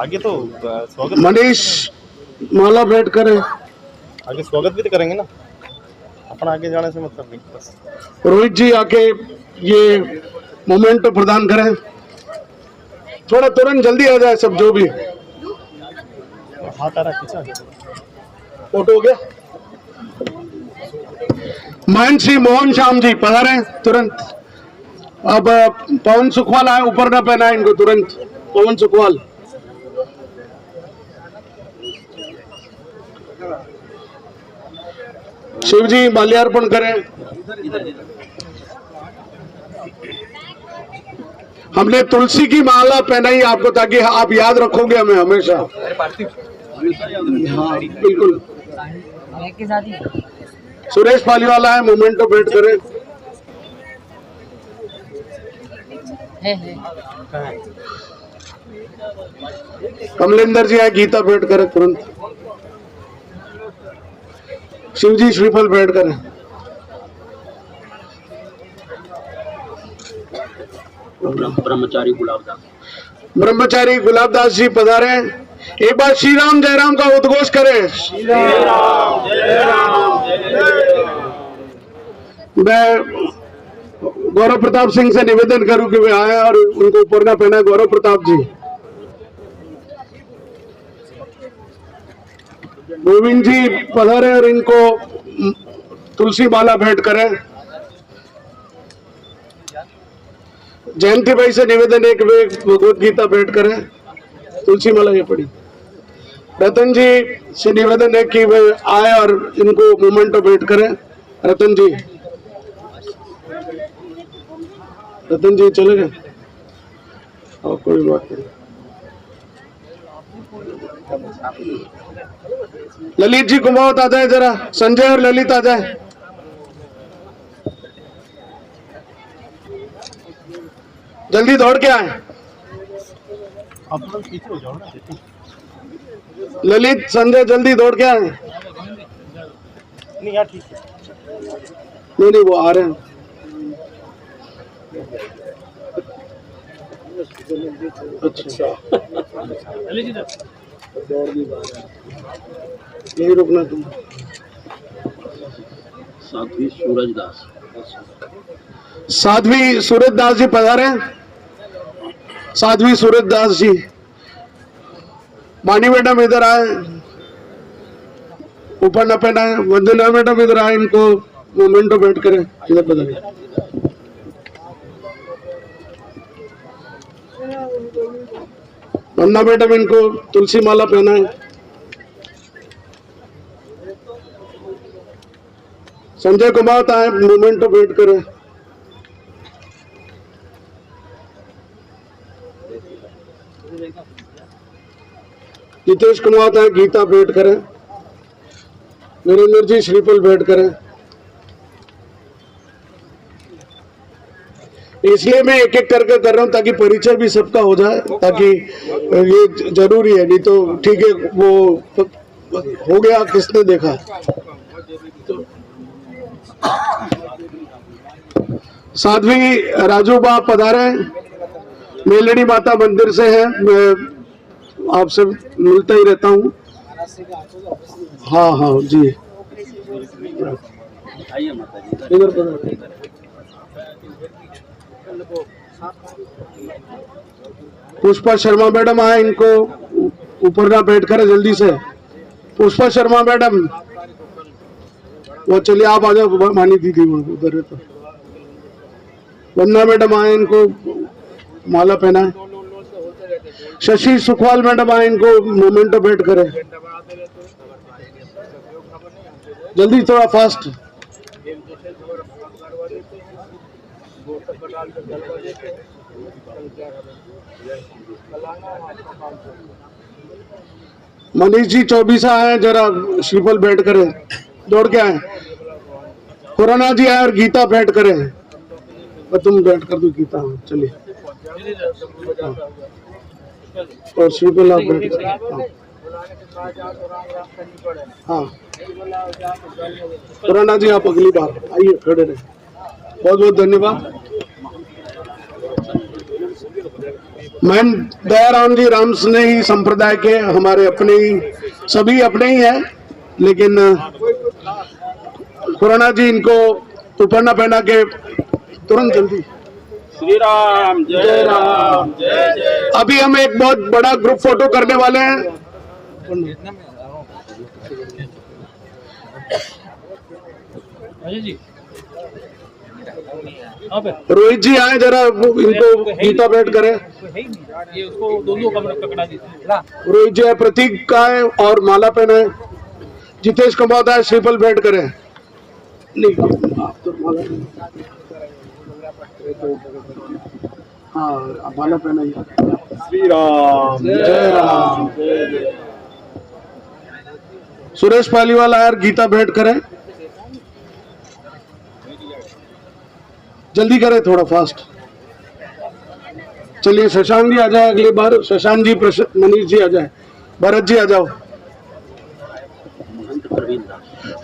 आगे तो स्वागत। मनीष माला भेंट करें। आगे स्वागत भी तो करेंगे ना, अपना आगे जाने से मतलब नहीं बस। रोहित जी आके ये मोमेंट प्रदान करें। थोड़ा तुरंत जल्दी आ जाए सब, जो भी हाथ आ रहा पीछे। फोटो हो गया। महंत श्री मोहन श्याम जी पधारे तुरंत। अब पवन सुखवाल आए, ऊपर ना पहना इनको तुरंत। पवन सुखवाल शिव जी माल्यार्पण करें। हमने तुलसी की माला पहनाई आपको ताकि आप याद रखोगे हमें हमेशा। हाँ बिल्कुल। सुरेश पालीवाल आए, मोमेंटो भेंट करें। कमलेंद्र जी आए, गीता भेंट करें तुरंत। शिव जी श्रीफल भेंट करें। ब्रह्मचारी गुलाबदास जी पधारे। एक बार श्री राम जय राम का उद्घोष करें। श्री राम जय राम जय राम। मैं गौरव प्रताप सिंह से निवेदन करूं कि वे आए और उनको ऊपर ना पहना। गौरव प्रताप जी, गोविंद जी पधारे और इनको तुलसी माला भेंट करें। जयंती भाई से निवेदन है कि वे भगवत गीता भेंट करें। तुलसी माला ये पड़ी। रतन जी से निवेदन है कि वे आए और इनको मोमेंटो भेंट करें। रतन जी, रतन जी चले गए और कोई बात नहीं। ललित जी कुमावत आ जाए जरा। संजय और ललित आ जाए। जल्दी दौड़ के आए। ललित संजय जल्दी दौड़ के आए। नहीं यार ठीक है। नहीं वो आ रहे हैं। अच्छा यही रुकना तुम। साध्वी सूरजदास साध्वी सूरजदास जी पधारे। साध्वी सूरजदास जी, मानी मैडम इधर आए, ऊपर न पहना है। वंदना मैडम इधर आए, इनको मोमेंटो बैठ करें इधर पधारे। वंदना मैडम इनको तुलसी माला पहना है। संजय कुमार आए, मोमेंटो बैठ करें। नितेश कुमार है, गीता भेंट करें। वीरेंद्र जी श्रीफल भेंट करें। इसलिए मैं एक एक करके कर रहा हूं ताकि परिचय भी सबका हो जाए, ताकि ये जरूरी है, नहीं तो ठीक है वो हो गया किसने देखा। साध्वी राजूबा पधारे, मेलड़ी माता मंदिर से है। मैं आपसे मिलता ही रहता हूँ। हाँ हाँ जी, इधर पुष्पा शर्मा मैडम आए, इनको ऊपर ना बैठ कर जल्दी से। पुष्पा शर्मा मैडम वो चलिए आप आ जाओ, मानी दीदी उधर है तो। वंदना मैडम आए, इनको माला पहना है। शशि सुखवाल मैडम आए, इनको मोमेंटो बैठ करे। जल्दी थोड़ा फास्ट। मनीष जी 24 आए, जरा श्रीफल बैठ करे, दौड़ के आए। खुराना जी आए और गीता बैठ करे। तुम बैठ कर दो गीता, चलिए। और श्रीफल आप बैठ कर। हाँ खुराना जी आप अगली बार आइए, खड़े रहे। बहुत बहुत धन्यवाद। मैं दयाराम जी राम स्नेही संप्रदाय के, हमारे अपने ही, सभी अपने ही हैं, लेकिन खुराना जी इनको उपरना पहना के तुरंत जल्दी। श्री राम जय राम जय जय। अभी हम एक बहुत बड़ा ग्रुप फोटो करने वाले हैं। जी रोहित जी आए, जरा इनको गीता भेंट करें। ये उसको दोनों कमरे पकड़ा दीजिए। रोहित जी आए, प्रतीक का है और माला पहना है। जितेश कमाता है, श्रीफल भेंट करें। नहीं आप तो माला, हाँ माला पहना ही। श्री राम जय राम जय जय। सुरेश पालीवाल आए, गीता भेंट करें। जल्दी करें, थोड़ा फास्ट। चलिए शशांक जी आ जाए अगली बार। शशांक जी, मनीष जी आ जाए। भरत जी आ जाओ।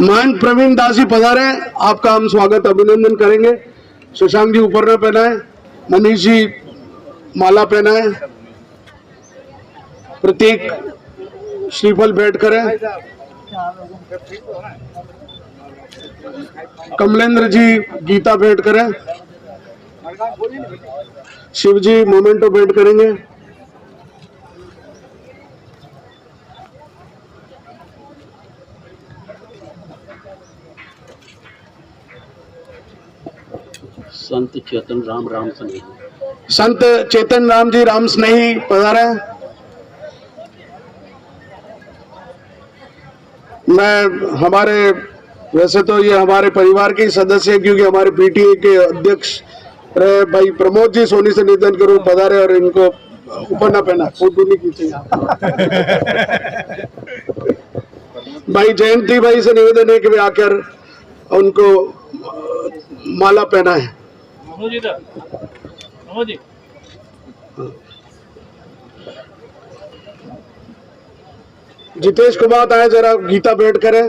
महंत प्रवीण दास जी पधारे, आपका हम स्वागत अभिनंदन करेंगे। शशांक जी ऊपर न पहना है। मनीष जी माला पहना है। प्रतीक श्रीफल भेंट करें। कमलेंद्र जी गीता भेंट करें। शिव जी मोमेंटो भेंट करेंगे। संत चेतन राम स्नेही, संत चेतन राम जी राम स्नेही पधारे। मैं हमारे, वैसे तो ये हमारे परिवार के ही सदस्य हैं, क्योंकि हमारे पीटीए के अध्यक्ष रहे भाई प्रमोद जी सोनी से निधन करो पधारे, और इनको ऊपर ना पहना, फोटो नहीं खींचे। भाई जयंती भाई से निवेदन है कि वे आकर उनको माला पहना है। जी जितेश कुमार आए, जरा गीता भेंट करें।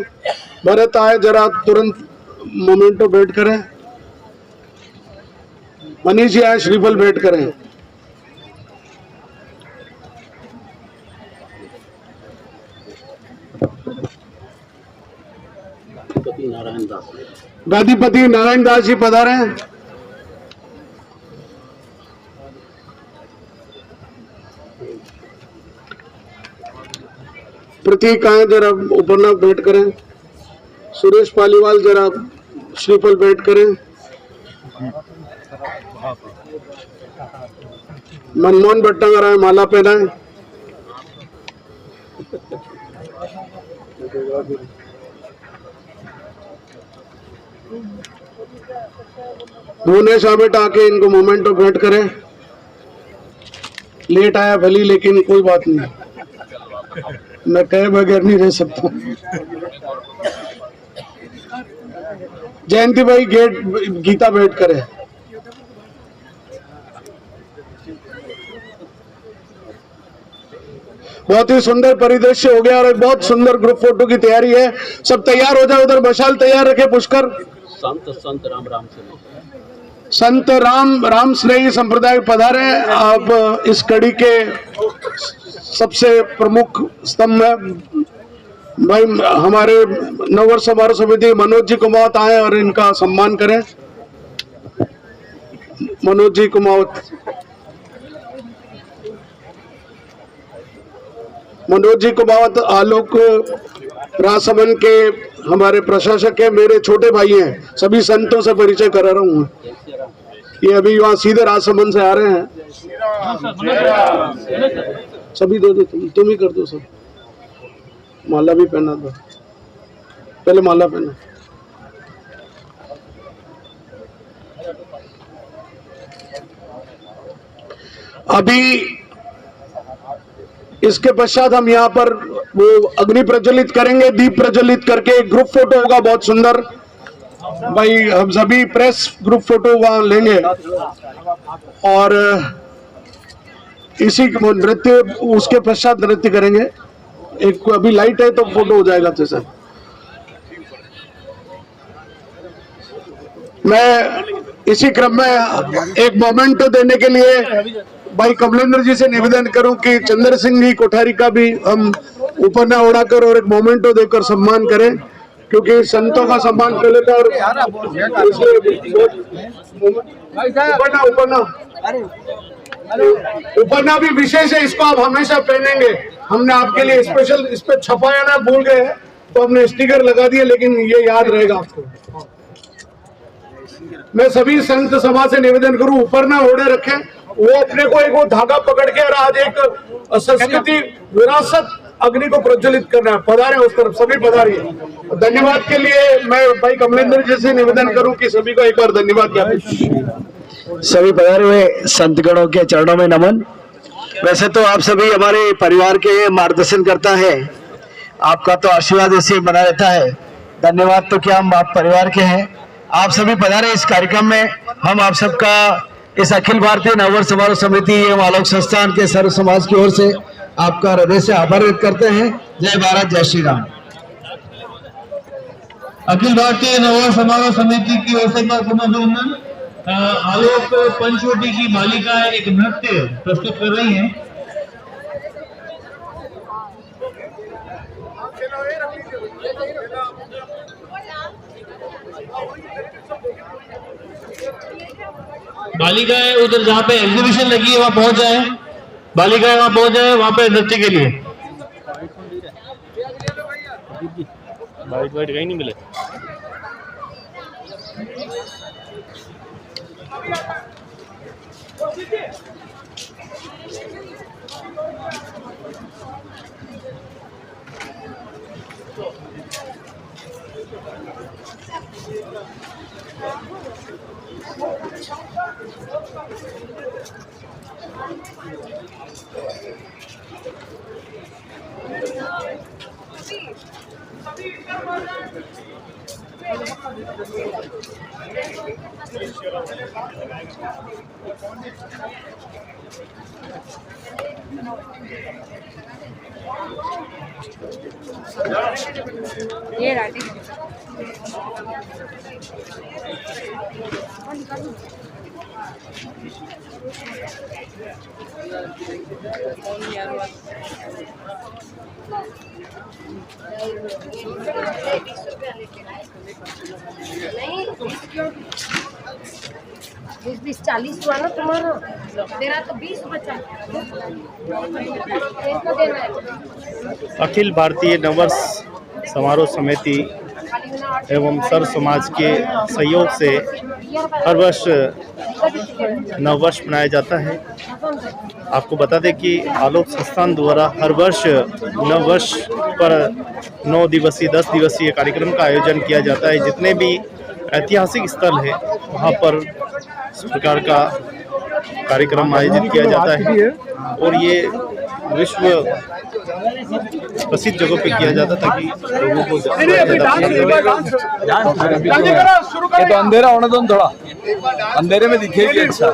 भरत आए जरा तुरंत मोमेंटो वेट करें। मनीष जी आए, श्रीफल वेट करें। गादीपति नारायण दास जी पधारे हैं। प्रतीक आए, जरा उपरनाथ भेंट करें। सुरेश पालीवाल जरा श्रीफल भेंट करें। मनमोहन भट्टागर आए, माला पहनाएं। भुवनेश आबेट आके इनको मोमेंट ऑफ भेंट करें। लेट आया भली, लेकिन कोई बात नहीं, मैं कहे बगैर नहीं रह सकता। जयंती भाई गेट गीता भेंट करे। बहुत ही सुंदर परिदृश्य हो गया और एक बहुत सुंदर ग्रुप फोटो की तैयारी है। सब तैयार हो जाए, उधर मशाल तैयार रखे। पुष्कर संत राम स्नेही संप्रदाय पधारे। आप इस कड़ी के सबसे प्रमुख स्तंभ है भाई। हमारे नववर्ष समारोह समिति मनोज जी कुमावत आए और इनका सम्मान करें। मनोज जी कुमावत, मनोज जी कुमावत आलोक राजसमंद के हमारे प्रशासक है, मेरे छोटे भाई हैं। सभी संतों से परिचय करा रहा हूँ। ये अभी वहाँ सीधे राजसमंद से आ रहे हैं। सभी दे दो, तुम ही कर दो सब। माला भी पहना दो, पहले माला पहना। अभी इसके पश्चात हम यहाँ पर वो अग्नि प्रज्वलित करेंगे। दीप प्रज्वलित करके एक ग्रुप फोटो होगा बहुत सुंदर भाई। हम सभी प्रेस ग्रुप फोटो वहां लेंगे और इसी नृत्य, उसके पश्चात नृत्य करेंगे। एक अभी लाइट है तो फोटो हो जाएगा अच्छे से। मैं इसी क्रम में एक मोमेंटो देने के लिए भाई कमलेंद्र जी से निवेदन करूं कि चंद्र सिंह जी कोठारी का भी हम ऊपर ना उड़ाकर और एक मोमेंटो देकर सम्मान करें, क्योंकि संतों का सम्मान कर लेता और उपरना भी विशेष है। इसको आप हमेशा पहनेंगे। हमने आपके लिए स्पेशल इस पे छपाया ना, भूल गए तो हमने स्टिकर लगा दिए, लेकिन ये याद रहेगा आपको। मैं सभी संत समाज से निवेदन करूं, ऊपर ना ओढ़े रखें। वो अपने को एक वो धागा पकड़ के और आज एक संस्कृति विरासत अग्नि को प्रज्वलित करना है। पधारे उस तरफ, सभी पधारिए। धन्यवाद के लिए मैं भाई कमलेंद्र जी से निवेदन करूं कि सभी को एक बार धन्यवाद ज्ञापित। सभी पधारे हुए संतगणों के चरणों में नमन। वैसे तो आप सभी हमारे परिवार के मार्गदर्शन करता है, आपका तो आशीर्वाद ऐसे बना रहता है। धन्यवाद तो क्या, हम आप परिवार के हैं। आप सभी पधारे इस कार्यक्रम में। हम आप सबका इस अखिल भारतीय नववर्ष समारोह समिति एवं आलोक संस्थान के सर्व समाज की ओर से आपका हृदय से आभार व्यक्त करते हैं। जय भारत, जय श्री राम। अखिल भारतीय नववर्ष समारोह समिति की ओर से आलोक पंचवटी की बालिकाएं एक नृत्य प्रस्तुत कर रही हैं। बालिकाएं उधर जहाँ पे एग्जीबिशन लगी है वहां पहुंच जाए। बालिकाएं वहां पहुंच जाए, वहां पे नृत्य के लिए। वाइट कहीं नहीं मिले। ये राठी नहीं 20-40 हुआ ना तुम्हारा, तेरा तो 20 बचा। अखिल भारतीय नववर्ष समारोह समिति एवं सर समाज के सहयोग से हर वर्ष नववर्ष मनाया जाता है। आपको बता दें कि आलोक संस्थान द्वारा हर वर्ष नववर्ष पर 9 दिवसीय 10 दिवसीय कार्यक्रम का आयोजन किया जाता है। जितने भी ऐतिहासिक स्थल है वहाँ पर इस प्रकार का कार्यक्रम आयोजित किया जाता है और ये विश्व प्रसिद्ध जगहों पे किया जाता ताकि लोगों को ये तो अंधेरा होने दो थोड़ा, अंधेरे में दिखेगी अच्छा।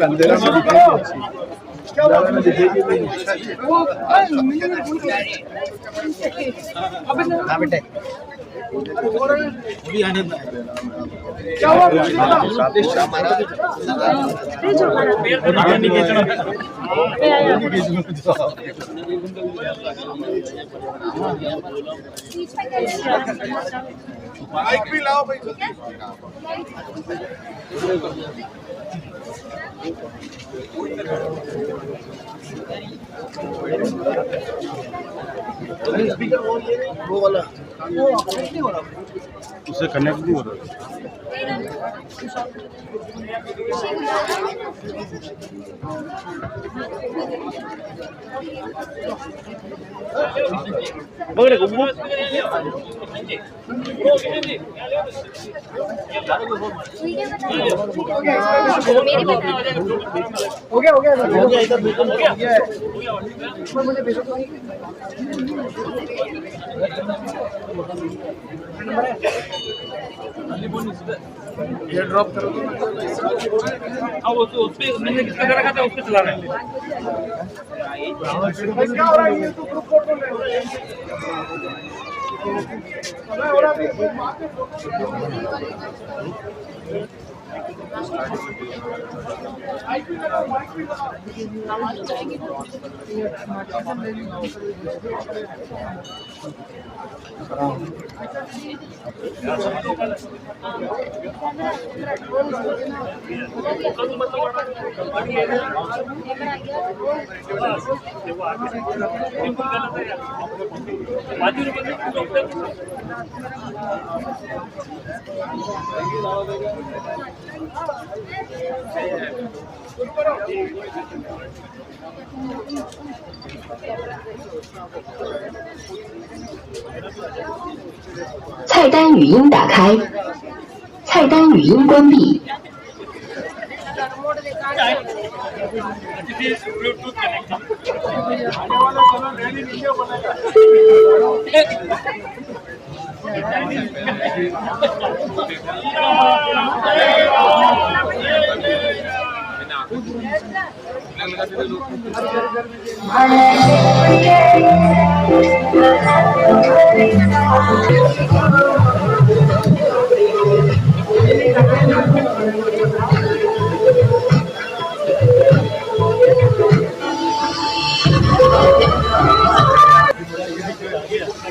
अंधेरा में दिखेगी माइक भी लाओ भाई। वो वाला उससे कनेक्ट नहीं हो रहा। हो गया ये ड्रॉप करो। अब उस पे मैंने किसका रखा था उस पे चला रहे हैं। क्या हो रहा है ये तो ग्रुप फोटो ले हो रहा है।菜单语音打开，菜单语音关闭。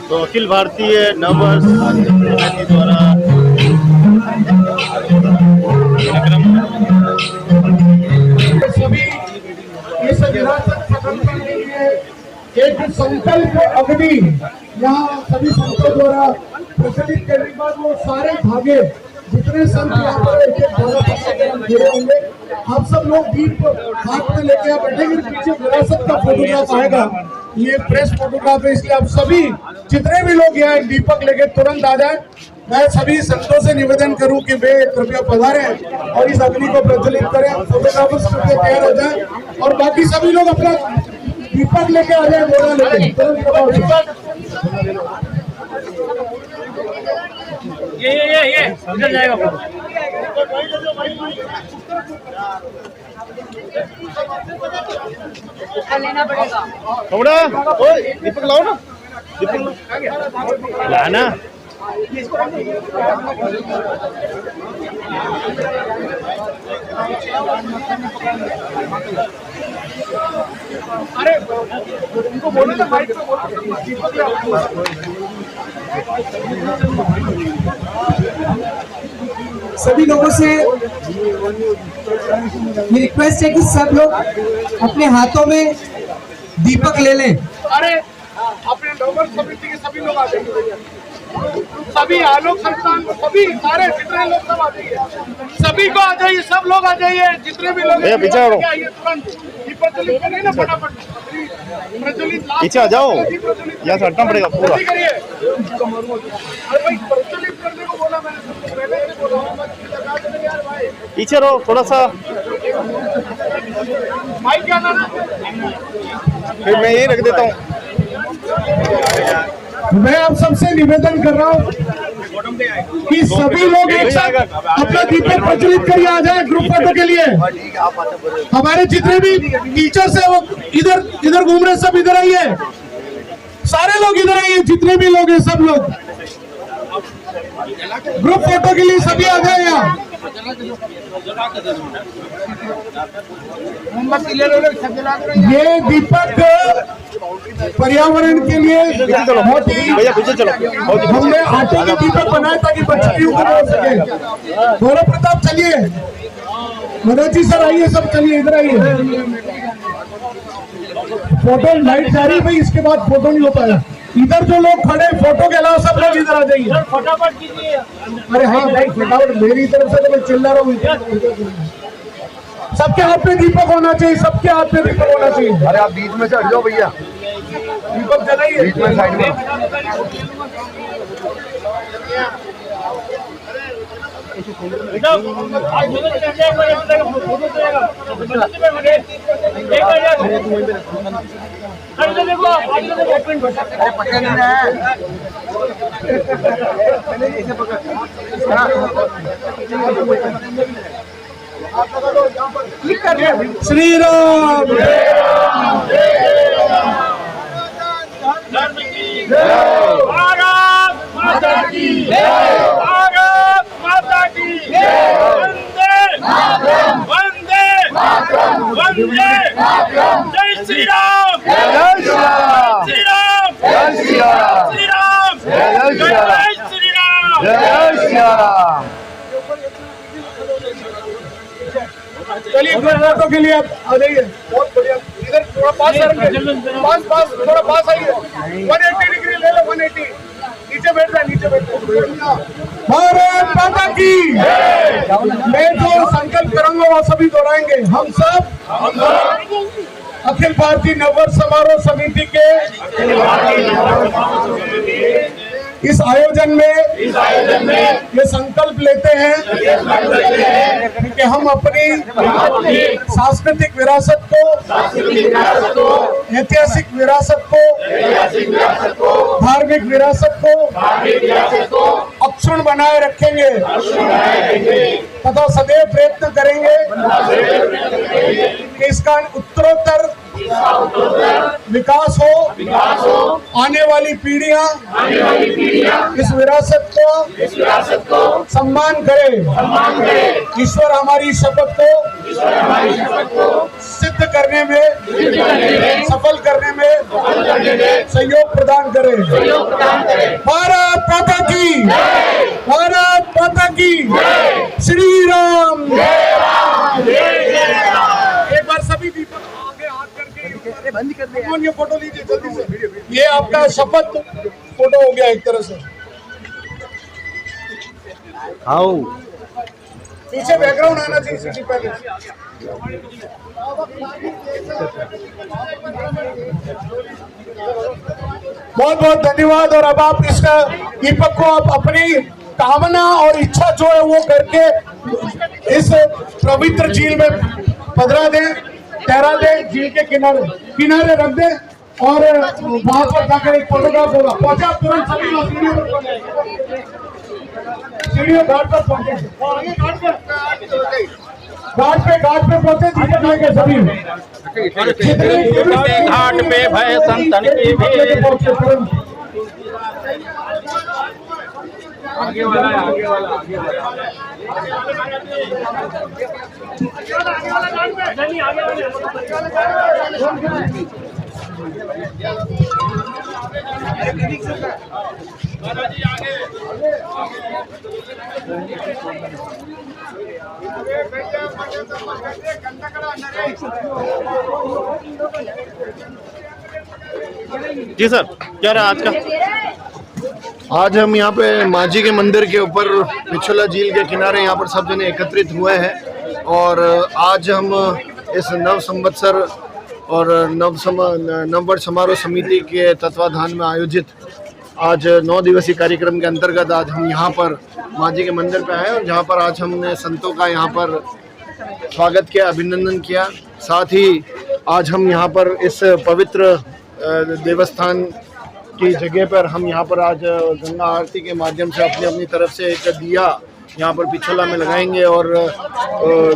तो अखिल भारतीय नववर्ष समिति द्वारा सभी इस विरासत खत्म करने के लिए एक संकल्प अग्नि यहाँ सभी संतों द्वारा प्रचलित करने के बाद वो सारे धागे जितने संत यहाँ पर जुड़े होंगे, आप सब लोग दीप हाथ में लेके आप बैठेंगे। पीछे विरासत का फोटोग्राफ आएगा, ये प्रेस फोटोग्राफ है, इसलिए आप सभी जितने भी लोग यहाँ एक दीपक लेके तुरंत आ जाए। मैं सभी संतों से निवेदन करूं कि वे कृपया पधारें और इस अग्नि को प्रज्वलित करें। फोटोग्राफर्स कृपया तैयार हो जाए और बाकी सभी लोग अपना दीपक लेके आ जाए, बोला लेके तुरंत। ये इधर जाएगा फोटो। लेना पड़ेगा। कमड़ा ओए दीपक लाओ ना, दीपक लाना। अरे उनको बोलो ना माइक पे बोलो। सभी लोगों से ये रिक्वेस्ट है कि सब लोग अपने हाथों में दीपक ले लें। अरे अपने नववर्ष समिति के सभी लोग आ जाएंगे, सभी आलोक संस्थान को सभी सारे जितने लोग सब आ जाइए, सभी को आ जाइए, सब लोग आ जाइए, जितने भी लोग आइए तुरंत। प्रचलित नहीं ना फटाफट, प्रचलित पीछे आ जाओ, यहाँ से हटना पड़ेगा पूरा। करिए। अरे भाई प्रचलित करने को बोला मैंने, सबको पहले ही बोला यार भाई। पीछे रहो थोड़ा सा, माइक क्या ना फिर मैं यही रख देता हूँ। मैं आप सबसे निवेदन कर रहा हूँ कि सभी लोग एक साथ अपना दीपक प्रज्वलित करिए, आ जाए ग्रुप फोटो के लिए। हमारे जितने भी टीचर्स हैं वो इधर इधर घूम रहे, सब इधर आइए, सारे लोग इधर आइए, जितने भी लोग हैं सब लोग ग्रुप फोटो के लिए सभी आ जाए यहाँ। ये दीपक पर्यावरण के लिए बहुत ही, हमने आटे के दीपक बनाए ताकि बच्चियों को हो सके। गौरव प्रताप चलिए, मनोज जी सर आइए, सब चलिए इधर आइए। फोटो लाइट जा रही भाई, इसके बाद फोटो नहीं हो पाया। इधर जो लोग खड़े फोटो के अलावा सब लोग इधर आ जाइए, फटाफट कीजिए। अरे हाँ भाई फटाफट, मेरी तरफ से तो मैं चिल्ला रहा हूँ। सबके हाथ में दीपक होना चाहिए, सबके हाथ में दीपक होना चाहिए। अरे आप बीच में से हट जाओ भैया, दीपक जलाइए बीच में साइड में। श्री राम भारत माता की भारत माता की वंदे वंदे जय श्री राम, जय श्री राम, श्री राम, श्री राम, जय श्री राम, जय श्री राम। चलिए फोटो के लिए आप आ जाइए। बहुत बढ़िया, इधर थोड़ा पास पास थोड़ा पास आइए। 180 डिग्री ले लो, 180। नीचे बैठ रहा, नीचे बैठ रहा। भारत माता की मैं जो संकल्प करूंगा वो सभी दोहराएंगे। हम सब अखिल भारतीय नववर्ष समारोह समिति के इस आयोजन में ये संकल्प लेते हैं कि हम अपनी सांस्कृतिक विरासत को, ऐतिहासिक विरासत को, धार्मिक विरासत को अक्षुण्ण बनाए रखेंगे तथा सदैव प्रयत्न करेंगे कि इसका उत्तरोत्तर विकास हो, आने वाली पीढ़ियां इस विरासत को सम्मान करे। ईश्वर हमारी शपथ को सिद्ध करने में, सफल करने में सहयोग प्रदान करे। भारत माता की, भारत माता की, श्री राम। एक बार सभी दीपक आगे हाथ करके बंद कर दे। ये फोटो लीजिए जल्दी से, ये आपका शपथ फोटो हो गया एक तरह से। आओ पीछे बैकग्राउंड आना चाहिए सीटी पहले। बहुत बहुत धन्यवाद। और अब आप इसका दीपक को आप अपनी कामना और इच्छा जो है वो करके इस पवित्र झील में पधरा दें, ठहरा दें, झील के किनारे रख दें और वहां पर जाकर एक फोटोग्राफ होगा। पहुंचा तुरंत सभी लोग वीडियो पर सीढ़ियों घाट पर पहुंचे, घाट पे पहुंचे, दीपक लेके सभी घाट पे भय संतन की भीड़। आगे वाला है, आगे वाला, आगे वाला। जी सर, क्या रहा आज का? आज हम यहाँ पे मांझी के मंदिर के ऊपर पिछोला झील के किनारे यहाँ पर सब जने एकत्रित हुए हैं और आज हम इस नव संवत्सर और नववर्ष समारोह समिति के तत्वाधान में आयोजित आज 9 दिवसीय कार्यक्रम के अंतर्गत आज हम यहाँ पर मांझी के मंदिर पे आए और जहाँ पर आज हमने संतों का यहाँ पर स्वागत किया, अभिनंदन किया। साथ ही आज हम यहाँ पर इस पवित्र देवस्थान की जगह पर हम यहाँ पर आज गंगा आरती के माध्यम से अपनी अपनी तरफ से एक दिया यहाँ पर पिछोला में लगाएंगे और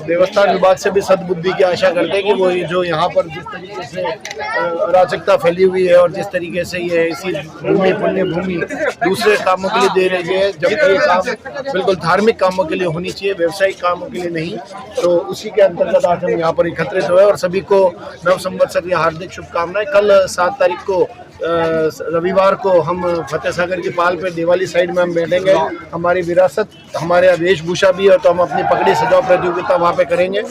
देवस्थान विभाग से भी सद्बुद्धि की आशा करते हैं कि वो जो यहाँ पर जिस तरीके से अराजकता फैली हुई है और जिस तरीके से ये ऐसी भूमि पुण्य भूमि दूसरे कामों के लिए दे रही है, जबकि ये काम बिल्कुल धार्मिक कामों के लिए होनी चाहिए, व्यवसायिक कामों के लिए नहीं। तो उसी के अंतर्गत आज हम यहाँ पर एकत्रित हुए और सभी को नव संवत्सर की हार्दिक शुभकामनाएं। कल 7 तारीख को रविवार को हम फतेह सागर की पाल पे दिवाली साइड में हम बैठेंगे। हमारी विरासत, हमारे वेशभूषा भी है तो हम अपनी पगड़ी सजाओ प्रतियोगिता वहाँ पे करेंगे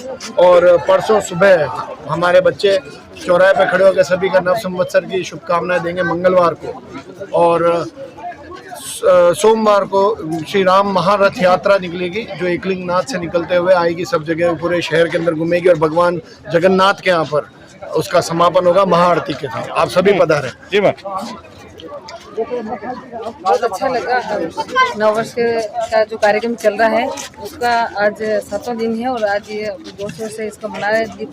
और परसों सुबह हमारे बच्चे चौराहे पे खड़े होकर सभी का नव संवत्सर की शुभकामनाएं देंगे मंगलवार को। और सोमवार को श्री राम महारथ यात्रा निकलेगी जो एकलिंगनाथ से निकलते हुए आएगी, सब जगह पूरे शहर के अंदर घूमेगी और भगवान जगन्नाथ के यहाँ पर उसका समापन होगा महाआरती के साथ। आप सभी पधारें। जी मैम। बहुत अच्छा लगा। नववर्ष का जो कार्यक्रम चल रहा है उसका आज 7वां दिन है और आज ये दोस्तों से इसका मना रहे। दीप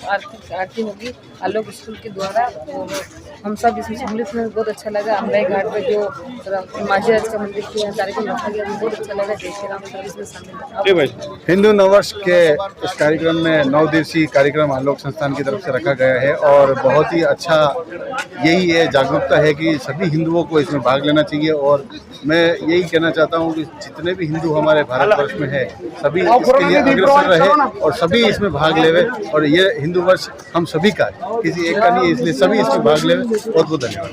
आरती होगी आलोक स्कूल के द्वारा और हम सब इसमें सम्मिलित में बहुत अच्छा लगा। अमलाई घाट पे जो मांझी राज का मंदिर के कार्यक्रम रखा गया बहुत अच्छा लगा। जय श्री राम सब इसमें शामिल। हिंदू नववर्ष के इस कार्यक्रम में 9 दिवसीय कार्यक्रम आलोक संस्थान की तरफ से रखा गया है और बहुत ही अच्छा यही है जागरूकता है कि सभी हिंदुओं को इसमें भाग लेना चाहिए। और मैं यही कहना चाहता हूं कि जितने भी हिंदू हमारे भारतवर्ष में है सभी इसके लिए अग्रसर रहे और सभी इसमें भाग लेवे और ये हिंदू वर्ष हम सभी का है, किसी एक का नहीं है, इसलिए सभी इसमें भाग लेवे। बहुत बहुत धन्यवाद।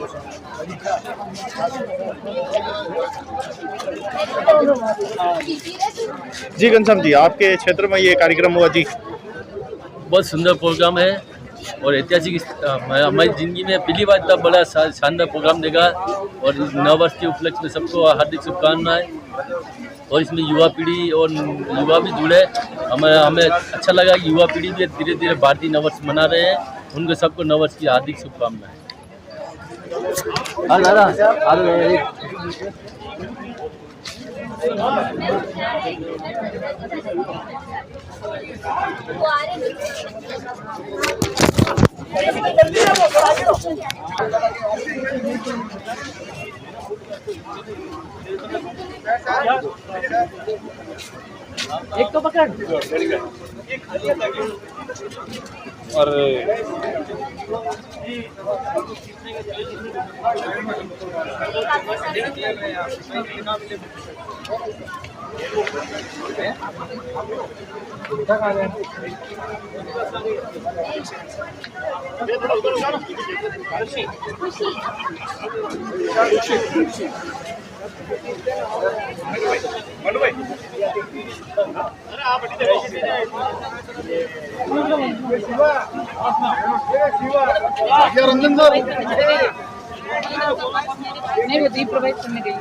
जी घनश्याम जी, आपके क्षेत्र में ये कार्यक्रम हुआ जी? बहुत सुंदर प्रोग्राम है और ऐतिहासिक हमारी ज़िंदगी में पहली बार इतना बड़ा शानदार प्रोग्राम देगा और नववर्ष के उपलक्ष्य में सबको हार्दिक शुभकामनाएं। और इसमें युवा पीढ़ी और युवा भी जुड़े, हमें अच्छा लगा कि युवा पीढ़ी भी धीरे धीरे भारतीय नववर्ष मना रहे हैं। उनको सबको नववर्ष की हार्दिक शुभकामनाएं। एक तो पकड़ और नहीं वो दीप प्रोवाइड करने गई।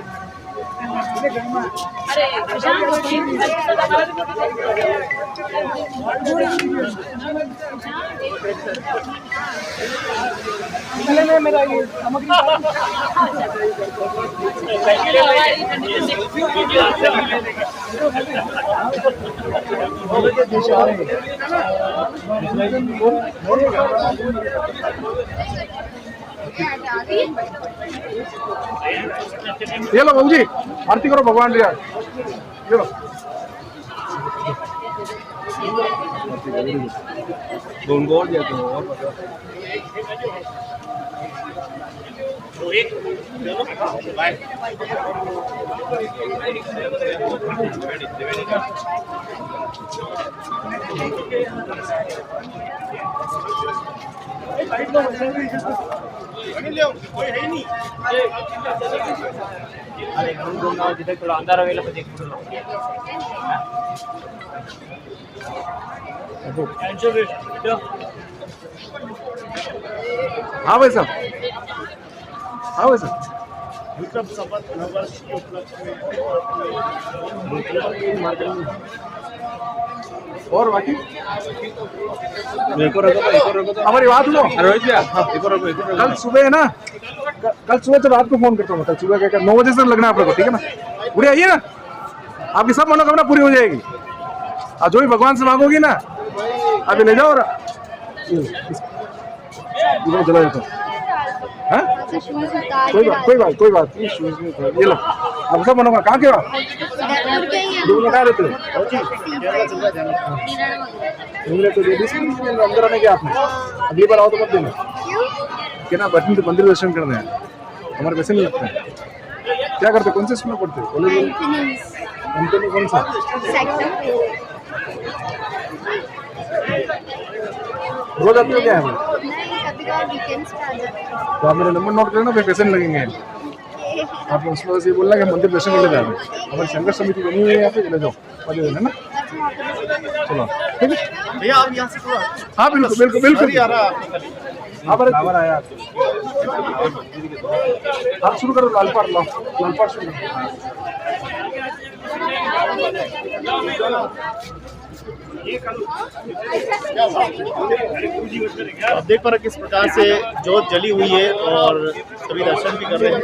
अरे मेरा ये ये लो बहू जी आरती करो भगवान यार, ये लो। उनको और देते हो और थोड़ा अंदर आवेला तो देख हाँ भाई साहब, हाँ भाई साहब, विक्रम संवत नववर्ष के उपलक्ष्य में और बाकी हमारी बात लो रोहित भैया। कल सुबह है ना, कल सुबह तो रात को फोन करता हूँ। कल सुबह क्या 9 बजे से लगना है आप लोग को, ठीक है ना? पूरी आइए ना, आपकी सब मनोकामना पूरी हो जाएगी। और जो भी भगवान से मांगोगी ना, अभी ले जाओ और चला जाता हूँ। कोई बात नहीं, ये लो अब सब मनोकामना। कहाँ के हो? लगा देते हो अंदर आने के आपने अगली बार आओ तो मत देना क्या ना। बटन तो मंदिर दर्शन करने हैं, हमारे पैसे नहीं लगते हैं। क्या करते, कौन से स्कूल में पढ़ते हो? कॉलेज कंपनी कौन सा? रोज आते हो क्या है? तो आप मेरा नंबर नोट करना, फिर पैसे नहीं लगेंगे। आप उसमें बस ये बोलना कि मंदिर दर्शन के लिए जा रहे हैं। हमारी संघर्ष समिति बनी हुई है, यहाँ पे चले जाओ, है ना? चलो ठीक है भैया, आप यहाँ से थोड़ा। हाँ बिल्कुल बिल्कुल बिल्कुल। आप शुरू करो, लाल पार लाओ, लाल पार शुरू करो। आप देख पा रहे किस प्रकार से जोत जली हुई है और सभी दर्शन भी कर रहे हैं।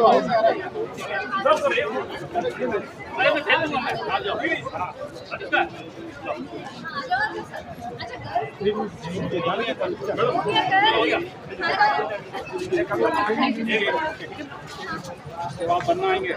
बनना आएंगे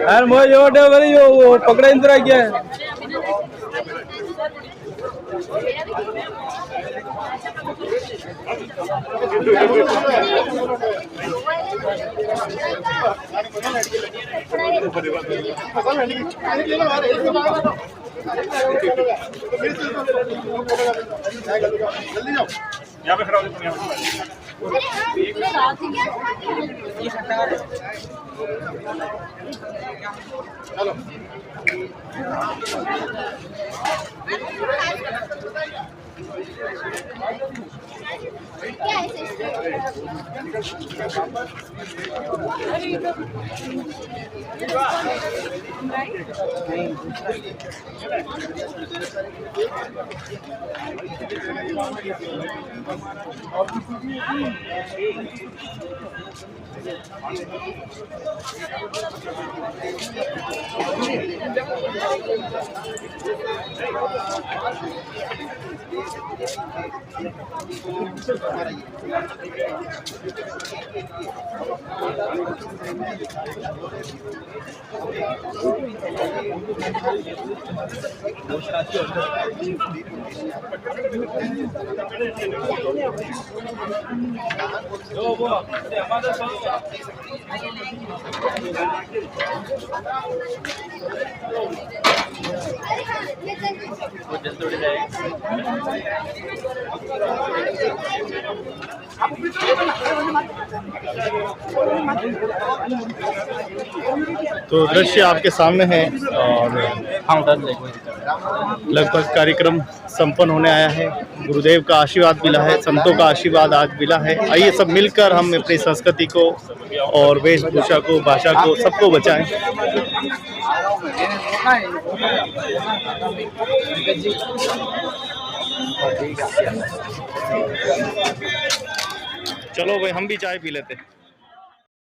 यार मैं जो बड़ी वो पकड़ा इंतरा क्या है। यहाँ पे खड़ा हो जाओ। तो दृश्य आपके सामने है और लगभग कार्यक्रम संपन्न होने आया है। गुरुदेव का आशीर्वाद मिला है, संतों का आशीर्वाद आज मिला है। आइए सब मिलकर हम अपनी संस्कृति को और वेशभूषा को, भाषा को, सबको बचाएं। चलो भाई हम भी चाय पी लेते हैं।